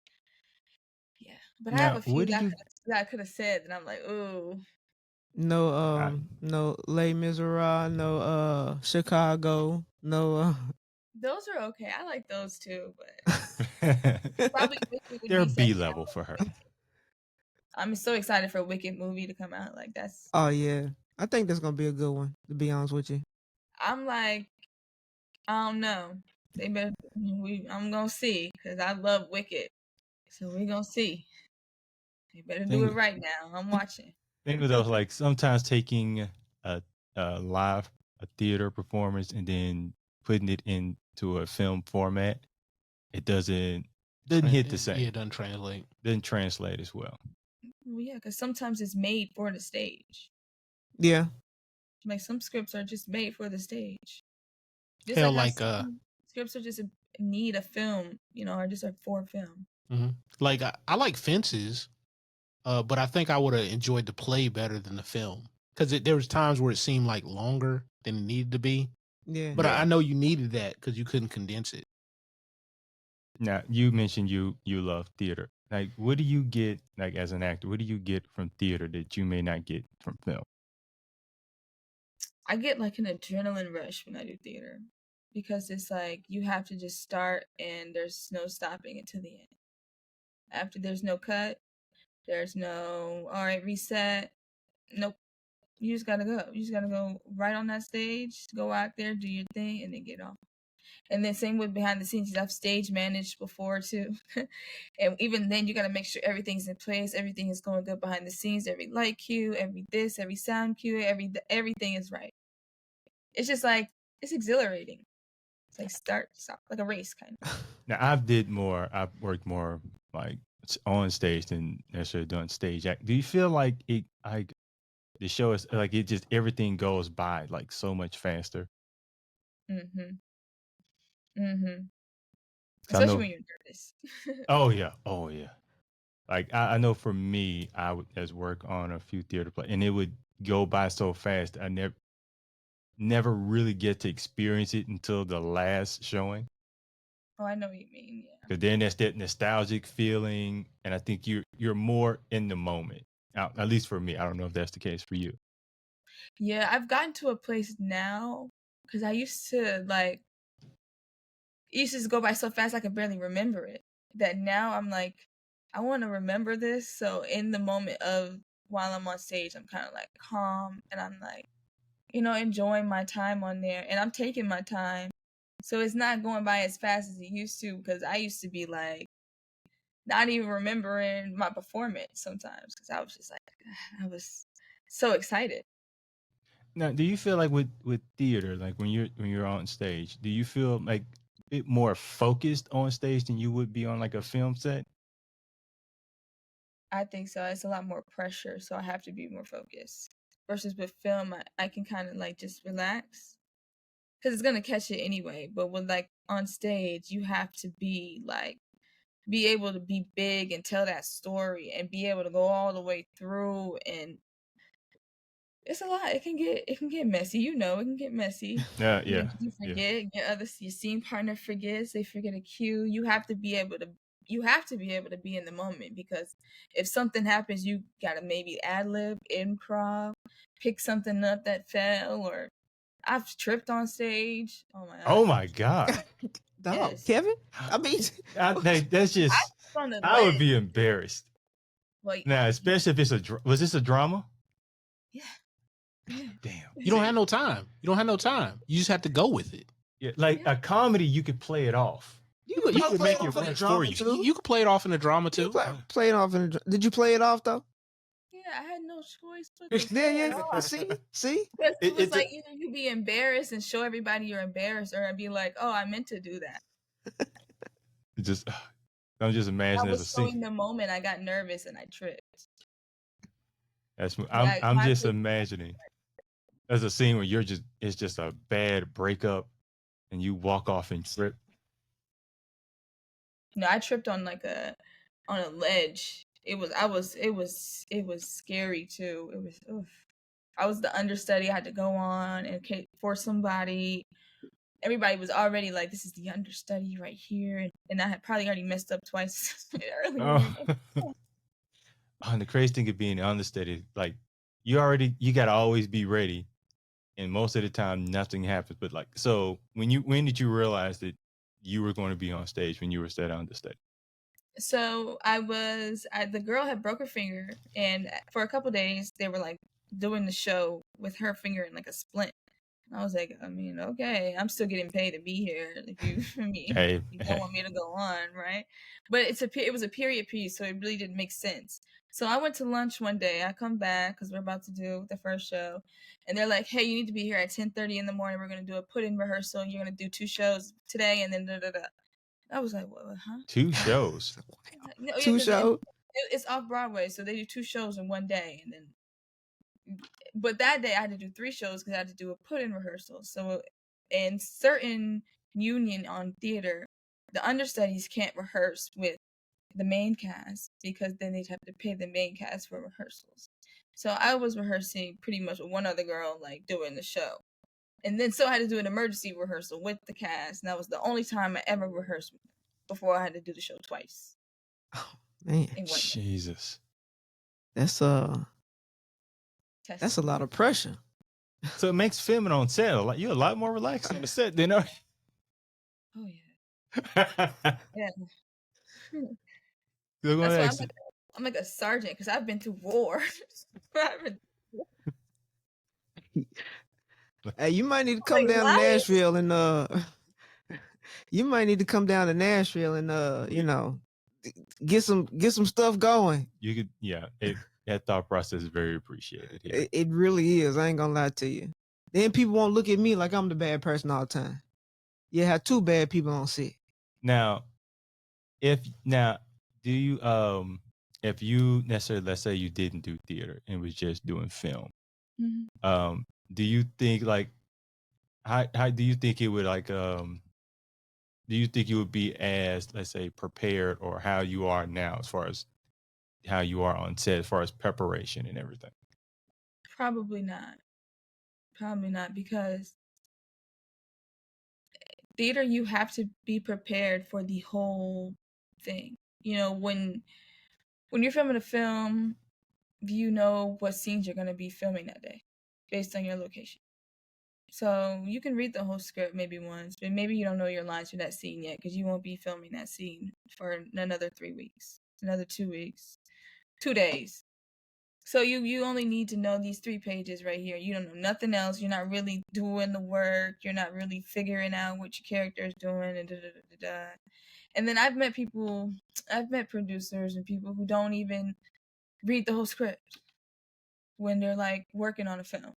Yeah, but I Now, have a few what do that you? I could have said, and I'm like, ooh, No no Les Miserables, no Chicago, no those are okay. I like those too, but probably Wicked would They're be B second. level for her. I'm so excited for a Wicked movie to come out. Like, that's. Oh yeah. I think that's gonna be a good one, to be honest with you. I'm like, I don't know. They better. I'm gonna see, because I love Wicked, so we gonna see. They better do it right now. I'm watching. Think of those, like sometimes taking a live a theater performance and then putting it into a film format. It doesn't hit the same. Yeah, it doesn't translate. Doesn't translate as well. Well, yeah, because sometimes it's made for the stage. Yeah. Like, some scripts are just made for the stage. Just Hell, how like some scripts are just need a film, or just are for film. like I like Fences, but I think I would have enjoyed the play better than the film, because there was times where it seemed like longer than it needed to be. Yeah. But Yeah. I know you needed that because you couldn't condense it. Now, you mentioned you love theater. Like, what do you get, like, as an actor? What do you get from theater that you may not get from film? I get like an adrenaline rush when I do theater, because it's like you have to just start and there's no stopping it to the end. After, there's no cut, there's no, all right, reset. Nope. You just gotta go. You just gotta go right on that stage, go out there, do your thing, and then get off. And then same with behind the scenes. I've stage managed before too. And even then, you got to make sure everything's in place. Everything is going good behind the scenes. Every light cue, every sound cue, everything is right. It's just like, it's exhilarating. It's like start, stop, like a race kind of. Now, I've worked more like on stage than necessarily done stage act. Do you feel like the show is like it just everything goes by like so much faster? Mm-hmm. Mm-hmm. 'Cause I Especially know. when you're nervous. Oh yeah. Like I know for me, I would as work on a few theater plays, and it would go by so fast. I never really get to experience it until the last showing. Oh, I know what you mean. Yeah. Because then there's that nostalgic feeling, and I think you're more in the moment. At least for me, I don't know if that's the case for you. Yeah, I've gotten to a place now, because I used to like, it used to just go by so fast I could barely remember it. That now I'm like, I want to remember this. So in the moment of while I'm on stage, I'm kind of like calm, and I'm like, enjoying my time on there, and I'm taking my time. So it's not going by as fast as it used to, because I used to be like not even remembering my performance sometimes, because I was just like, I was so excited. Now, do you feel like with theater, like when you're on stage, do you feel like a bit more focused on stage than you would be on like a film set? I think so. It's a lot more pressure, so I have to be more focused. Versus with film, I can kind of like just relax, because it's gonna catch it anyway. But with like on stage, you have to be able to be big and tell that story and be able to go all the way through, and it's a lot. It can get messy. It can get messy. Yeah. You forget. Your scene partner forgets. They forget a cue. You have to be able to be in the moment, because if something happens, you gotta maybe ad lib, improv, pick something up that fell, or I've tripped on stage. Oh my god. Oh my god. Dog, Yes. Kevin. I mean, That's just. On the I would leg. be embarrassed. Like, Now, especially if it's was this a drama? yeah. Yeah. Damn. You don't have no time. You don't have no time. You just have to go with it. Yeah, like a comedy, you could play it off. you could could play make it it off in a work for drama you. too. You could play it off in a drama You too. play it off in a. Did you play it off though? Yeah, I had no choice but to Yeah, play it yeah. off. See. But it was It's like either you be embarrassed and show everybody you're embarrassed, or I'd be like, oh, I meant to do that. just. I'm just I imagining as a was so in scene. the moment, I got nervous and I tripped. I'm just imagining as a scene where it's just a bad breakup, and you walk off and trip. No, I tripped on on a ledge. It was scary too. It was oof. I was the understudy. I had to go on and for somebody. Everybody was already like, "This is the understudy right here," and I had probably already messed up twice earlier. Oh. And the crazy thing of being understudy, like you gotta always be ready, and most of the time nothing happens. But like, so when did you realize that you were going to be on stage when you were set understudy? So the girl had broke her finger, and for a couple days they were like doing the show with her finger in like a splint. And I was like, I mean, okay, I'm still getting paid to be here. If you, Hey, you don't want me to go on, right? But it was a period piece, so it really didn't make sense. So I went to lunch one day. I come back because we're about to do the first show, and they're like, "Hey, you need to be here at 10:30 in the morning. We're gonna do a put-in rehearsal. You're gonna do 2 shows today, and then da da da." I was like, "What? Huh? 2 shows. No, yeah, 2 'cause shows. it's off Broadway, so they do 2 shows in one day, and then. But that day I had to do 3 shows because I had to do a put-in rehearsal. So, in certain union on theater, the understudies can't rehearse with the main cast because then they'd have to pay the main cast for rehearsals. So I was rehearsing pretty much with one other girl, like doing the show. And then so I had to do an emergency rehearsal with the cast, and that was the only time I ever rehearsed before I had to do the show twice. Oh man, in one day. Jesus. that's a lot of pressure. So it makes filming on set you're a lot more relaxed on the set than Oh yeah. Yeah. They're gonna That's why ask I'm like a sergeant because I've been through war. Hey, you might need to come Like, down to what? Nashville and you might need to come down to Nashville and you know, get some stuff going. you could, that thought process is very appreciated here. It really is. I ain't gonna lie to you. Then people won't look at me like I'm the bad person all the time. You have 2 bad people on set. Now, do you if you necessarily, let's say you didn't do theater and was just doing film, Mhm. do you think like how do you think it would like do you think you would be as, let's say, prepared, or how you are now as far as how you are on set as far as preparation and everything? Probably not. Probably not, because theater, you have to be prepared for the whole thing. You know, when you're filming a film, you know what scenes you're going to be filming that day based on your location. So you can read the whole script maybe once, but maybe you don't know your lines for that scene yet because you won't be filming that scene for another 3 weeks, another 2 weeks, 2 days. So you only need to know these 3 pages right here. You don't know nothing else. You're not really doing the work. You're not really figuring out what your character is doing, and da da da da da. And then I've met producers and people who don't even read the whole script when they're like working on a film.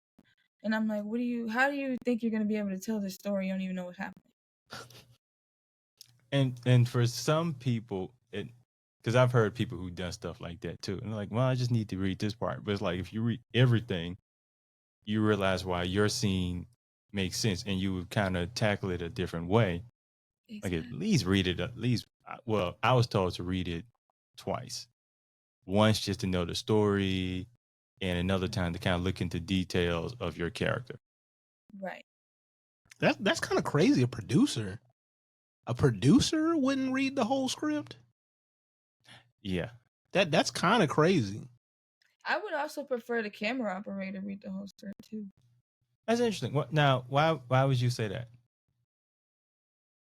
And I'm like, how do you think you're gonna be able to tell this story? You don't even know what's happening. And for some people, because I've heard people who've done stuff like that too, and they're like, well, I just need to read this part. But it's like if you read everything, you realize why your scene makes sense, and you would kind of tackle it a different way. Exactly. Like at least read it well, I was told to read it twice. Once just to know the story, and another time to kind of look into details of your character. Right. That's kind of crazy. A producer wouldn't read the whole script. Yeah. That's kind of crazy. I would also prefer the camera operator read the whole script too. That's interesting. Now, why would you say that?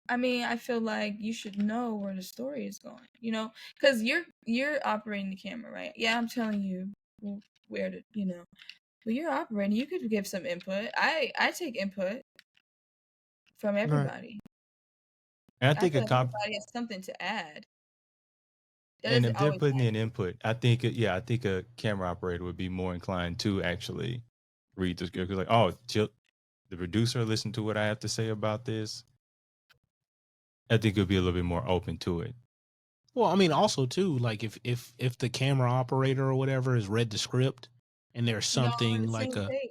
I mean, I feel like you should know where the story is going, you know, because you're operating the camera, right? Yeah, I'm telling you where to, you know, but you're operating. You could give some input. I take input from Right. everybody. And I I think feel like everybody has something to add. That and doesn't if they're always putting have in input, I think I think a camera operator would be more inclined to actually read the script. 'Cause like, oh, the producer listened to what I have to say about this. I think it'll be a little bit more open to it. Well, I mean, also too, like if the camera operator or whatever has read the script and there's y'all on something the like same page.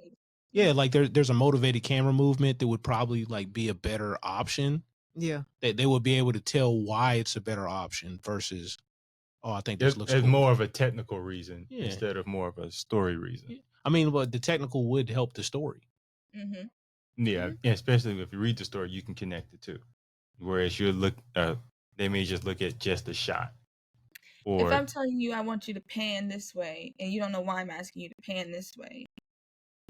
yeah, like there's a motivated camera movement that would probably like be a better option. Yeah. That they would be able to tell why it's a better option versus, oh, I think this looks There's cool. more of a technical reason Yeah. instead of more of a story reason. Yeah. I mean, but the technical would help the story. Mm-hmm. Yeah, and especially if you read the story, you can connect it too. Whereas they may just look at just the shot. If Or I'm telling you I want you to pan this way, and you don't know why I'm asking you to pan this way,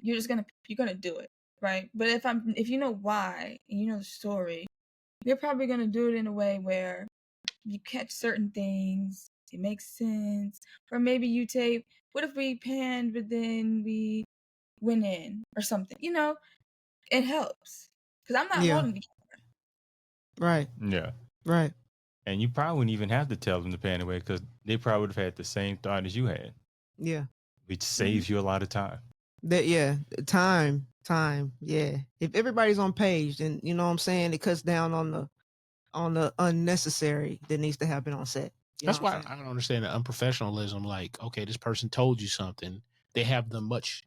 you're gonna do it, right? But if you know why and you know the story, you're probably gonna do it in a way where you catch certain things, it makes sense, or maybe you take, what if we panned but then we went in or something? You know, it helps because I'm not Yeah. holding the Right. yeah. Right. And you probably wouldn't even have to tell them to pan away because they probably would have had the same thought as you had, Yeah. which saves you a lot of time. That yeah. Time. Yeah. If everybody's on page, then you know what I'm saying, it cuts down on the unnecessary that needs to happen on set. You That's know what why I'm saying? I don't understand the unprofessionalism. Like, okay, this person told you something. They have the much,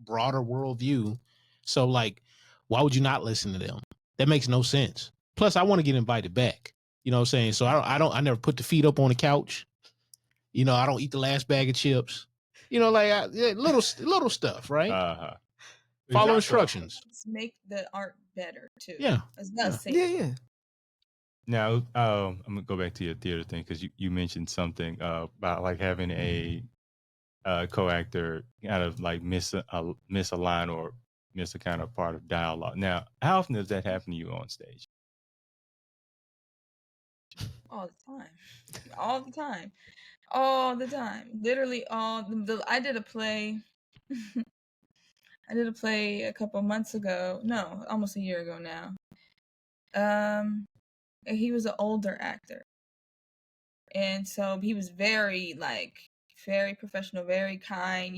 broader worldview. So, like, why would you not listen to them? That makes no sense. Plus, I want to get invited back. You know what I'm saying? So I never put the feet up on the couch. I don't eat the last bag of chips. Little stuff, right? Uh-huh. Follow So instructions. make the art better too. Yeah. As well as Yeah, yeah. now, I'm gonna go back to your theater thing because you mentioned something about like having a co-actor kind of like miss a line or miss a kind of part of dialogue. Now, how often does that happen to you on stage? all the time. All the time. All the time. Literally I did a play. I did a play a couple months ago. No, almost a year ago now. He was an older actor. And so he was very very professional, very kind,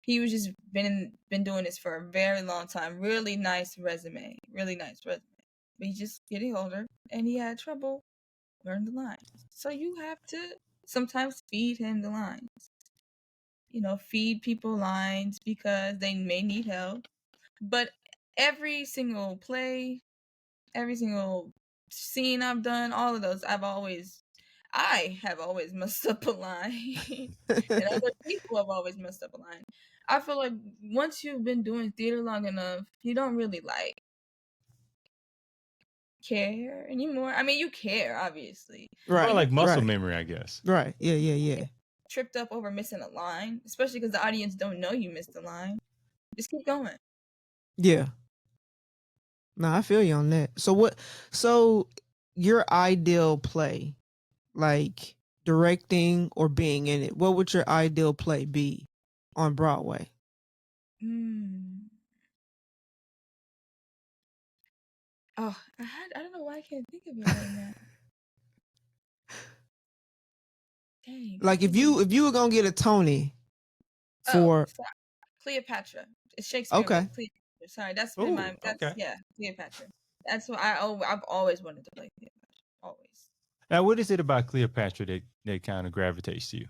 he was just been doing this for a very long time. Really nice resume. Really nice resume. But he's just getting older and he had trouble learning the lines. So you have to sometimes feed him the lines. Feed people lines because they may need help. But every single play, every single scene I've done, all of those, I have always messed up a line. And other people have always messed up a line. I feel like once you've been doing theater long enough, you don't really care anymore. I mean, you care, obviously. Right. More like muscle right. memory, I guess. Right. Yeah. Tripped up over missing a line, especially because the audience don't know you missed a line. Just keep going. Yeah. No, I feel you on that. So your ideal play, like directing or being in it, what would your ideal play be on Broadway? Oh, I don't know why I can't think of it right now. Dang. Like if you were gonna get a Tony for sorry. Cleopatra. It's Shakespeare. Okay. With Cleopatra. Sorry, that's been Ooh, okay. Cleopatra. That's what I've always wanted to play Cleopatra. Always. Now, what is it about Cleopatra that kind of gravitates to you?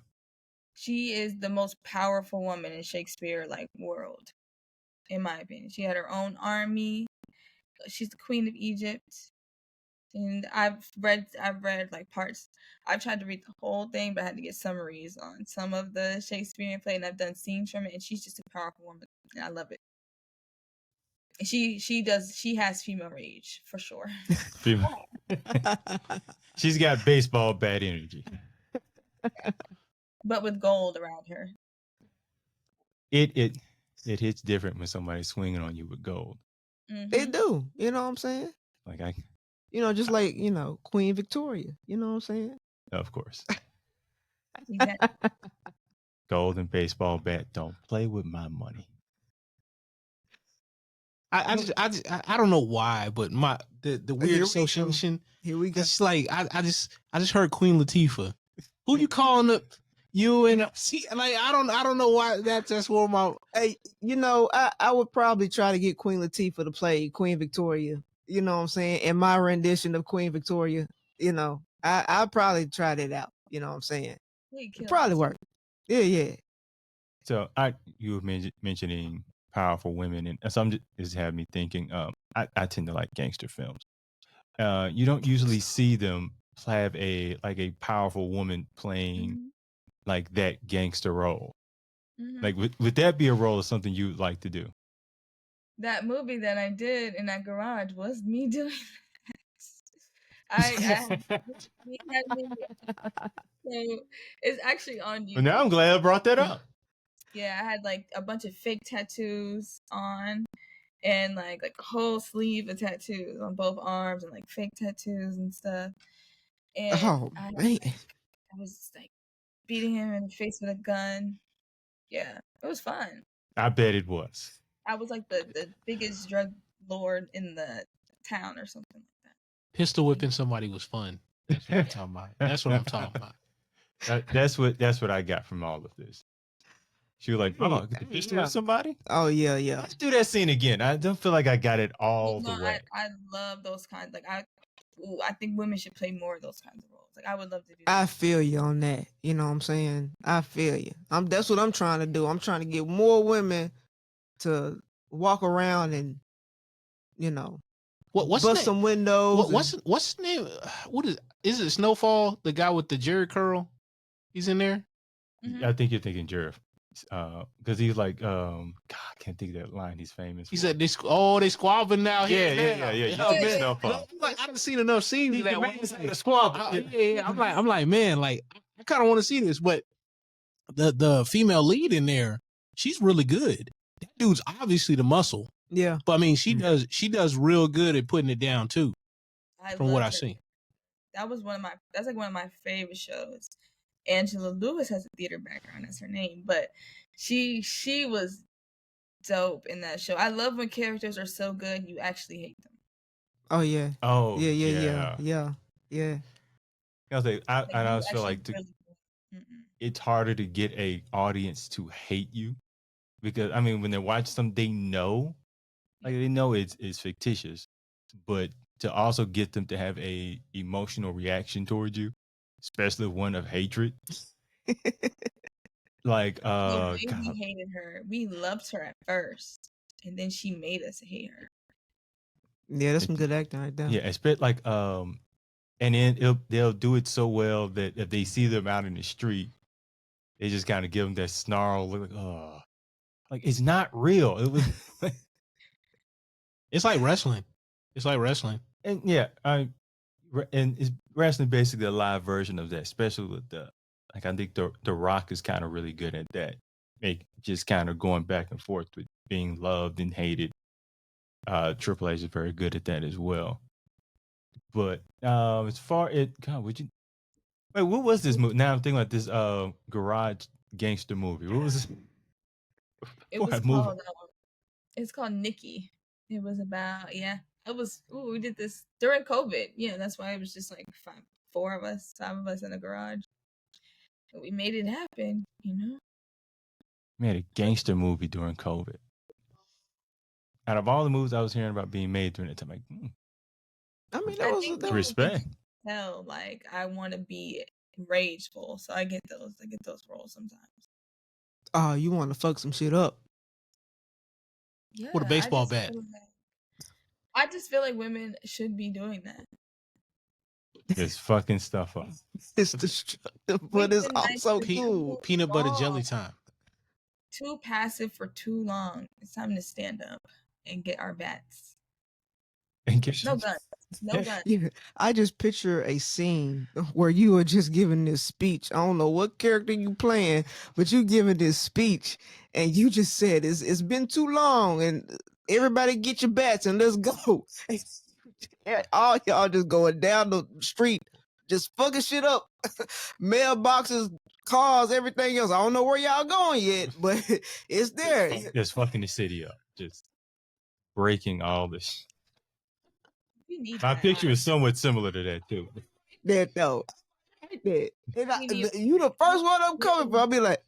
She is the most powerful woman in Shakespeare world, in my opinion. She had her own army. She's the queen of Egypt. And I've read parts. I've tried to read the whole thing, but I had to get summaries on some of the Shakespearean play, and I've done scenes from it. And she's just a powerful woman, and I love it. And she has female rage for sure. She's got baseball bat energy. But with gold around her. It hits different when somebody's swinging on you with gold. They do. You know what I'm saying? Like Just like Queen Victoria. You know what I'm saying? Of course. Exactly. Golden baseball bat. Don't play with my money. I don't know why, but the weird Here we go. association. Here we go. It's like I just heard Queen Latifah. Who you calling up? You and see, like I don't know why that's one of my. Hey, I would probably try to get Queen Latifah to play Queen Victoria. You know what I'm saying? In my rendition of Queen Victoria, I'll probably try that out. You know what I'm saying? It probably work. Yeah. So you were mentioning powerful women, and some just had me thinking. I tend to like gangster films. You don't usually see them have a powerful woman playing like that gangster role. Like would that be a role of something you'd like to do? That movie that I did in that garage was me doing that. So it's actually on YouTube. Well, now I'm glad I brought that up. Yeah, I had like a bunch of fake tattoos on, and like a whole sleeve of tattoos on both arms, and like fake tattoos and stuff. And man, I was like beating him in the face with a gun. Yeah, it was fun. I bet it was. I was like the biggest drug lord in the town or something like that. Pistol whipping somebody was fun. That's what I'm talking about. That's what I'm talking about. That's what I got from all of this. She was like, "Oh, get the pistol with somebody." Oh yeah. Let's do that scene again. I don't feel like I got it all the way. I love those kinds. Like I think women should play more of those kinds of roles. Like I would love to do that. I feel you on that. You know what I'm saying? I feel you. That's what I'm trying to do. I'm trying to get more women to walk around and what's bust some windows. What's his name? What is it? Snowfall, the guy with the Jerry curl? He's in there. I think you're thinking Jerry, because he's like, God, I can't think of that line. He's famous. He said, they squabbling now. Yeah. Snowfall. Like, I done seen enough scenes of that. The squabble. Yeah. I'm like, man, like I kind of want to see this, but the female lead in there, she's really good. That dude's obviously the muscle. Yeah. But I mean, she does real good at putting it down too. From what I've seen. That's like one of my favorite shows. Angela Lewis has a theater background, that's her name, but she was dope in that show. I love when characters are so good you actually hate them. Oh yeah. Oh yeah. I always feel like it's harder to get a audience to hate you, because I mean when they're watching something they know it's fictitious, but to also get them to have a emotional reaction towards you, especially one of hatred. Like we hated her. We loved her at first, and then she made us hate her. Yeah, that's some good acting right there. Yeah, especially like and then they'll do it so well that if they see them out in the street, they just kind of give them that snarl look, like, oh, like it's not real. It was it's like wrestling. And yeah, and it's wrestling basically a live version of that, especially with I think the Rock is kind of really good at that. Just kind of going back and forth with being loved and hated. Triple H is very good at that as well. But as far as what was this movie? Now I'm thinking about this garage gangster movie. What was this? It's called Nikki. It was about we did this during COVID. Yeah, that's why it was just like 5 of us in the garage. But we made it happen, Made a gangster movie during COVID. Out of all the movies I was hearing about being made during that time, I mean, that was respect. Like I want to be rageful, so I get those roles sometimes. Oh, you want to fuck some shit up? Yeah, with a baseball bat. I just feel like women should be doing that. Just fucking stuff up. It's destructive, but it's also cool. Peanut butter jelly time. Too passive for too long. It's time to stand up and get our bats. No guns. No guns. Yeah, I just picture a scene where you are just giving this speech. I don't know what character you playing, but you giving this speech, and you just said it's been too long, and everybody get your bats and let's go. All y'all just going down the street, just fucking shit up. Mailboxes, cars, everything else. I don't know where y'all going yet, but it's there. Just fucking the city up. Just breaking all this. We need My that, picture is honestly. somewhat similar to that too. That though. I hate that. And We need you the first one I'm coming for. I'll be like,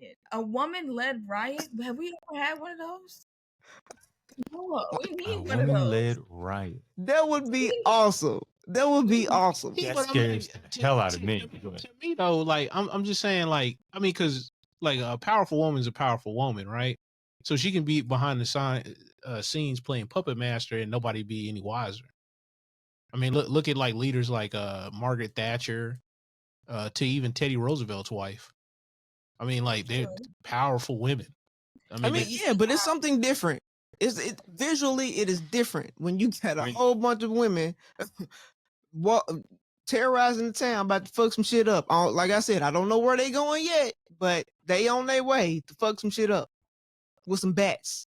riot. A woman-led riot? Have we ever had one of those? No, we A need one of woman-led those. riot. that would be awesome. That would be awesome. That But I mean, scares the hell out of me. To me though, like I'm just saying, like I mean, because like a powerful woman is a powerful woman, right? So she can be behind the scenes playing puppet master, and nobody be any wiser. I mean, look at like leaders like Margaret Thatcher, to even Teddy Roosevelt's wife. I mean, like they're powerful women. I mean, yeah, but it's something different. Visually it is different when you got a whole bunch of women terrorizing the town about to fuck some shit up. Like I said, I don't know where they going yet, but they on their way to fuck some shit up with some bats,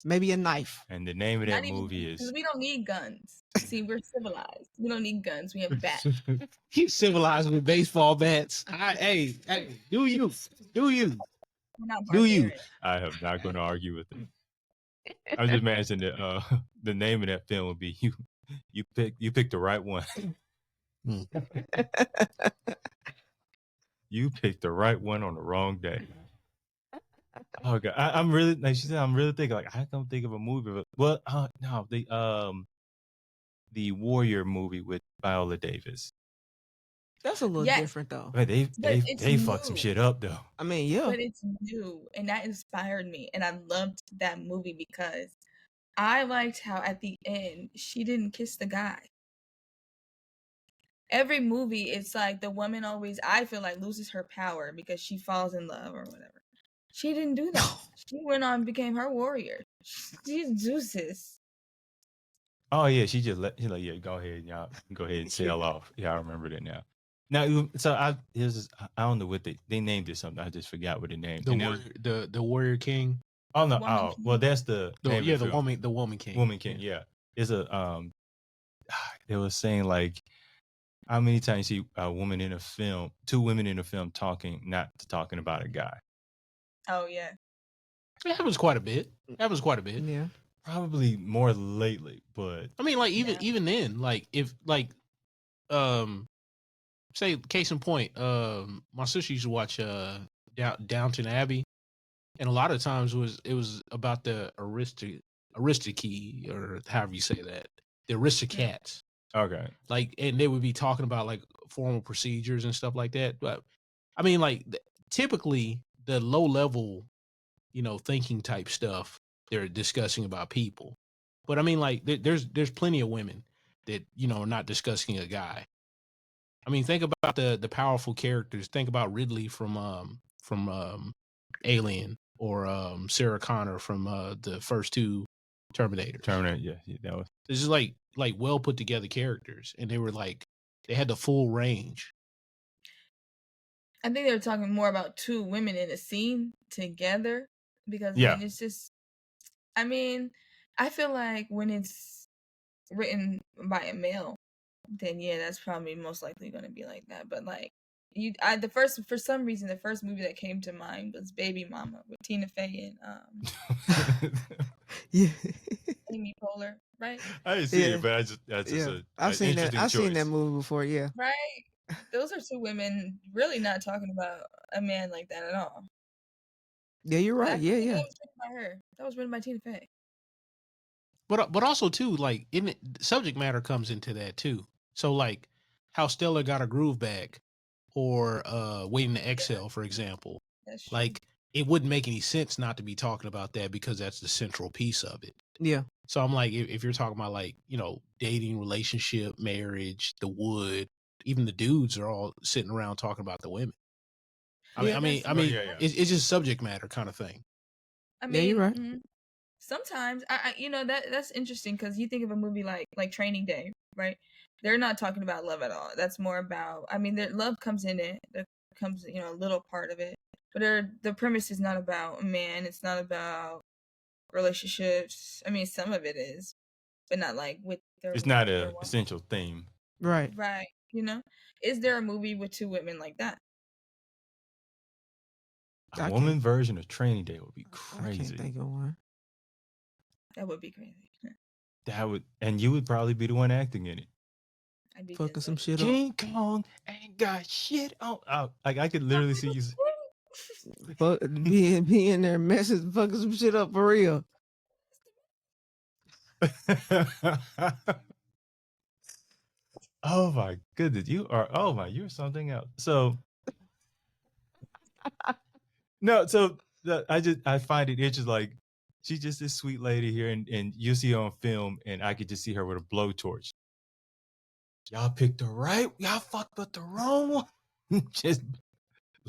maybe a knife. And the name of that movie is. We don't need guns. See, we're civilized. We don't need guns. We have bats. Keep civilized with baseball bats. Hey, do you? We're not Do you? barbarians. I am not going to argue with it. I'm just imagining that the name of that film would be you picked the right one. You picked the right one on the wrong day. Oh god, I'm really like she said. I'm really thinking like I don't think of a movie. But, well, no, the Warrior movie with Viola Davis. That's a little different though. But they fucked some shit up though. I mean, yeah. But it's new, and that inspired me, and I loved that movie because I liked how at the end she didn't kiss the guy. Every movie, it's like the woman always, I feel like, loses her power because she falls in love or whatever. She didn't do that. She went on and became her warrior. She's Zeus's. Oh yeah, she's like, yeah, go ahead, y'all, go ahead and sail off. Yeah, I remember that now. Now, so I don't know what they named it something. I just forgot what they named. The Warrior King. Oh no! Well, that's the Woman King. Woman King. Yeah, it's a It was saying like how many times you see a woman in a film, two women in a film not talking about a guy. Oh yeah, it happens quite a bit. Yeah, probably more lately, but I mean, like even then, like if like say case in point, my sister used to watch Downton Abbey, and a lot of times it was about the aristocracy, or however you say that, the aristocrats. Okay. Like, and they would be talking about like formal procedures and stuff like that. But I mean, like typically the low level, thinking type stuff they're discussing about people. But I mean, like there's plenty of women that are not discussing a guy. I mean, think about the powerful characters. Think about Ridley from Alien, or Sarah Connor from the first two Terminator. Yeah, that was. This is like well put together characters, and they had the full range. I think they were talking more about two women in a scene together because it's just. I mean, I feel like when it's written by a male, then yeah, that's probably most likely going to be like that. But like for some reason, the first movie that came to mind was Baby Mama with Tina Fey and yeah, Amy Poehler, right? I didn't see it, but I've seen that. I've seen that movie before. Yeah, right. Those are two women really not talking about a man like that at all. Yeah, you're right. Yeah. That was written by her. That was written by Tina Fey. But also too, like subject matter comes into that too. So like how Stella got her groove back, or Waiting to Exhale, for example. Like it wouldn't make any sense not to be talking about that because that's the central piece of it. Yeah. So I'm like, if you're talking about like dating, relationship, marriage, the wood, even the dudes are all sitting around talking about the women. I mean, it's just subject matter kind of thing. I mean, yeah, you're right. Mm-hmm. Sometimes I that's interesting because you think of a movie like Training Day, right? They're not talking about love at all. That's more about, I mean, their love comes in it. There comes a little part of it, but the premise is not about a man. It's not about relationships. I mean, some of it is, but not like with their. It's not their a woman. essential theme. Right. Right. You know, is there a movie with two women like that? A I woman can't- version of Training Day would be I can't crazy. think of one. That would be crazy. That would, and you would probably be the one acting in it. I'd be Fucking Denzel. some shit up. King Kong ain't got shit on. Like I could literally see you. Fuck, be in there messing, fucking some shit up for real. Oh my goodness, you are. Oh my, you're something else. So no, so I find it interesting. Like she's just this sweet lady here, and you see her on film, and I could just see her with a blowtorch. Y'all picked the right. Y'all fucked with the wrong one. Just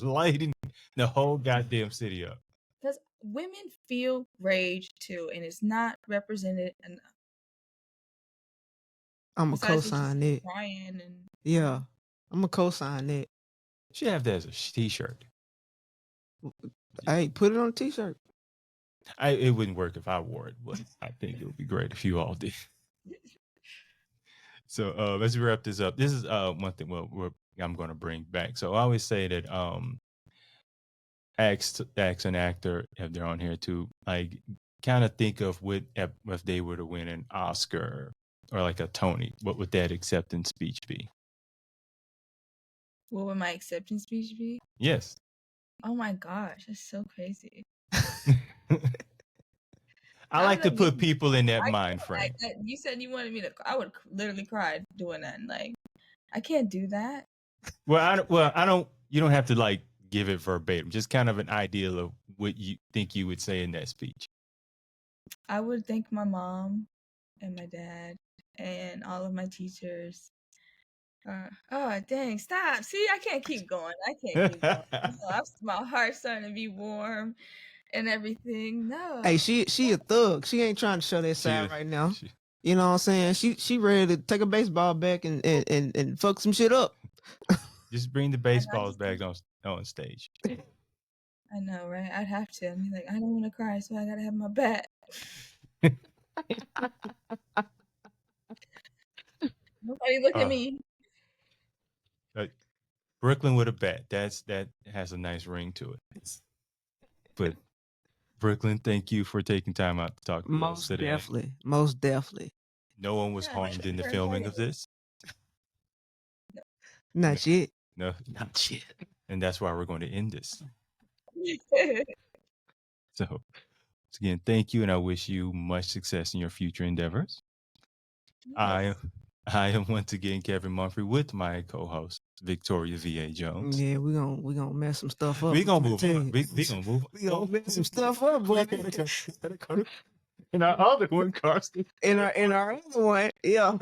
lighting the whole goddamn city up. Because women feel rage too, and it's not represented enough. I'm a Besides what you co-sign see it. crying and Yeah, I'm a co-sign it. Should have that as a t-shirt. Hey, put it on a t-shirt. It wouldn't work if I wore it, but I think it would be great if you all did. So let's wrap this up. This is one thing I'm going to bring back. So I always say that ask an actor if they're on here to like kind of think of what if they were to win an Oscar or like a Tony, what would that acceptance speech be? what would my acceptance speech be? Yes. Oh my gosh, that's so crazy. I Now like to that put we- people in that I mind can't, frame. you said you wanted me to. I would literally cry doing that. Like, I can't do that. I don't. You don't have to like give it verbatim. Just kind of an idea of what you think you would say in that speech. I would thank my mom and my dad and all of my teachers. Oh dang! Stop. See, I can't keep going. I can't keep going. My heart's starting to be warm and everything. No. Hey, she a thug. She ain't trying to show that side right now. You know what I'm saying? She ready to take a baseball back and fuck some shit up. Just bring the baseballs back on stage. I know, right? I'd have to. I mean, like, I don't want to cry, so I gotta have my bat. Nobody look at me. Brooklyn with a bat. That has a nice ring to it. But Brooklyn, thank you for taking time out to talk to us today. Most definitely. No one was harmed in the filming of this. Not yet. No, not yet. And that's why we're going to end this. So, again, thank you, and I wish you much success in your future endeavors. Yes. I am once again Kevin Mumphrey with my co-host Victoria V.A. Jones. Yeah, we gonna mess some stuff up. We gonna move on. We gonna move on. We gonna mess some stuff up, boy. In our other one, Carson. In our other one, yeah.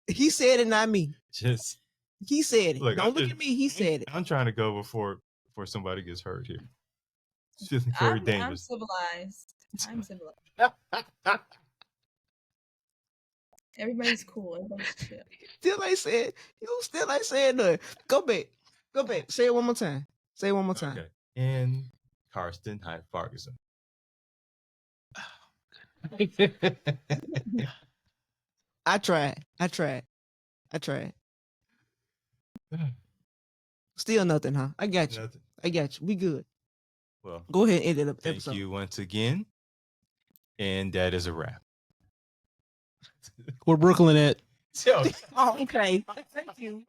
He said it, not me. He said it. Don't look at me. He said it. I'm trying to go before somebody gets hurt here. It's feeling very dangerous. I'm civilized. Everybody's cool. Everybody's chill. Still ain't said nothing. Go back. Say it one more time. Okay. And Karsten Hyde Ferguson. I tried. Still nothing, huh? I got you. Nothing. I got you. We good. Well, go ahead and end it up. Thank you once again. And that is a wrap. Where Brooklyn at? Oh, okay. Thank you.